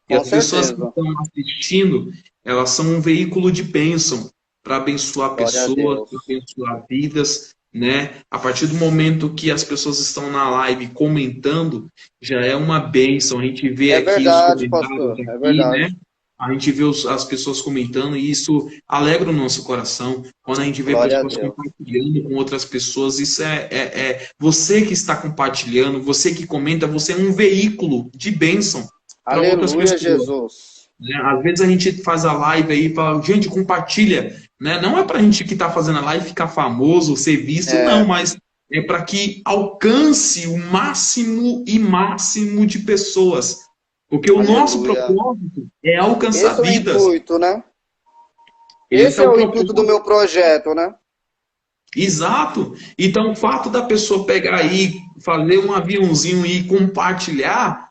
E Com as pessoas certeza. que estão assistindo, elas são um veículo de bênção para abençoar pessoas, para abençoar vidas, né? A partir do momento que as pessoas estão na live comentando, já é uma bênção. A gente vê aqui verdade, os comentários pastor, aqui, né? A gente vê as pessoas comentando e isso alegra o nosso coração. Quando a gente vê pessoas compartilhando com outras pessoas, isso é você que está compartilhando, você que comenta, você é um veículo de bênção para outras pessoas. Jesus. Né? Às vezes a gente faz a live aí para gente compartilha, né? Não é para a gente que está fazendo a live ficar famoso, ser visto, não, mas é para que alcance o máximo de pessoas. Porque o nosso propósito é alcançar vidas. Esse é o intuito, né? Esse é o intuito do meu projeto, né? Exato. Então, o fato da pessoa pegar aí, fazer um aviãozinho e compartilhar,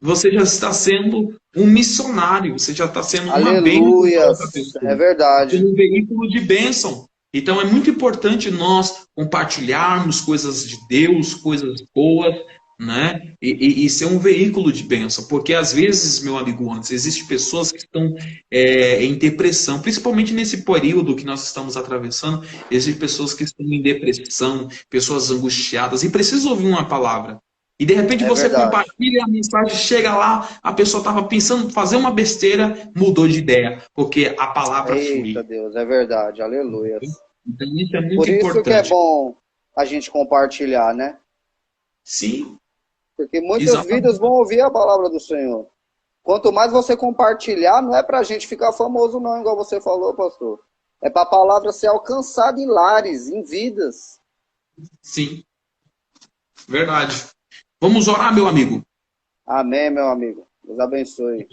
você já está sendo um missionário. Você já está sendo uma bênção para outra pessoa. É verdade. Um veículo de bênção. Então, é muito importante nós compartilharmos coisas de Deus, coisas boas, né? E ser um veículo de bênção, porque às vezes, meu amigo, antes existem pessoas que estão em depressão, principalmente nesse período que nós estamos atravessando. Existem pessoas que estão em depressão, pessoas angustiadas e precisam ouvir uma palavra. E de repente você compartilha a mensagem, chega lá, a pessoa estava pensando em fazer uma besteira, mudou de ideia, porque a palavra flui. Eita Deus, é verdade, aleluia. Então isso é muito importante. Por isso que é bom a gente compartilhar, né? Sim. Porque muitas vidas vão ouvir a palavra do Senhor. Quanto mais você compartilhar, não é pra gente ficar famoso não, igual você falou, pastor. É pra palavra ser alcançada em lares, em vidas. Sim. Verdade. Vamos orar, meu amigo. Amém, meu amigo. Deus abençoe.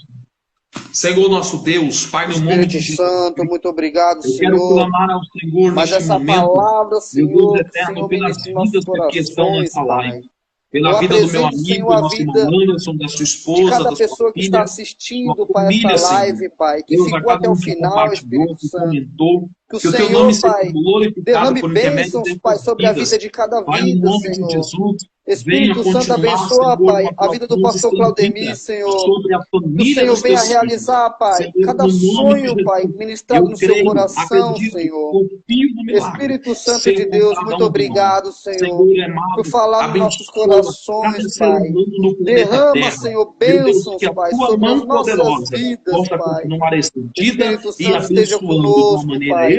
Senhor nosso Deus, Pai, no nome de Jesus. Santo, muito obrigado, eu Senhor. Eu quero clamar ao Senhor mas neste essa momento. palavra, Senhor, Meu Deus eterno, pelas vidas que estão nessa live. pela Eu vida do meu apresento, Senhor, amigo, a nosso irmão vida Anderson, da sua de esposa, cada da sua pessoa que está filha, assistindo, sua Pai, família, essa Senhor. live, Pai, que Deus, a ficou cada até o um que final, compartilhou, Espírito que Santo. comentou, Que o que o teu nome Senhor, seja Pai, glorificado derrame por intermédio bênçãos, Pai, dessas sobre a vida vidas. de cada Pai, no vida, nome de Senhor. Jesus, venha Espírito Santo, continuar, abençoa, Senhor, Pai, uma a tua vida do luz pastor Claudemir, estendida Senhor. sobre a Que o família Senhor dos venha teus filhos. realizar, Pai, Senhor, cada no nome de sonho, Pai, Jesus, ministrado eu no seu creio, coração, acredito, Senhor. confio no milagre. Espírito Santo de Seja com Deus, cada muito um de nós. obrigado, Senhor, Senhor por amado, falar nos nossos abençoa cada corações, ser Pai. humano no planeta Derrama, Terra. Senhor, Meu Deus, que bênçãos, a Pai, tua sobre as mão nossas poderosa vidas, possa Pai. continuar estendida Espírito e Santo esteja abençoando de uma conosco, maneira Pai.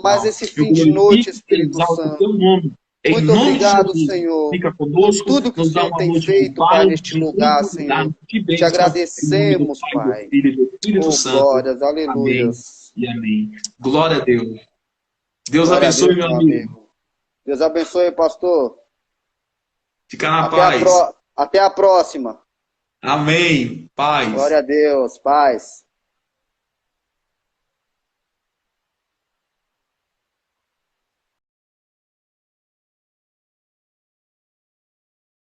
Mais especial. esse Eu fim de noite, glorifico e Espírito exalto o Santo. teu nome. Em Muito nome de obrigado, Jesus, Senhor, fica por conosco, tudo que o nos dá Senhor uma tem noite de feito, Pai, paz, neste de lugar, tranquilidade, Senhor. de Te bênção, em nome do agradecemos, Pai, do Pai. Filho e do Espírito Oh, Santo. glórias, Amém aleluias. e amém. Glória a Deus. Deus Glória a abençoe, Deus, meu meu amigo. amigo. Deus abençoe, pastor. Fica na paz. Até a próxima. Amém. Paz. Glória a Deus, paz.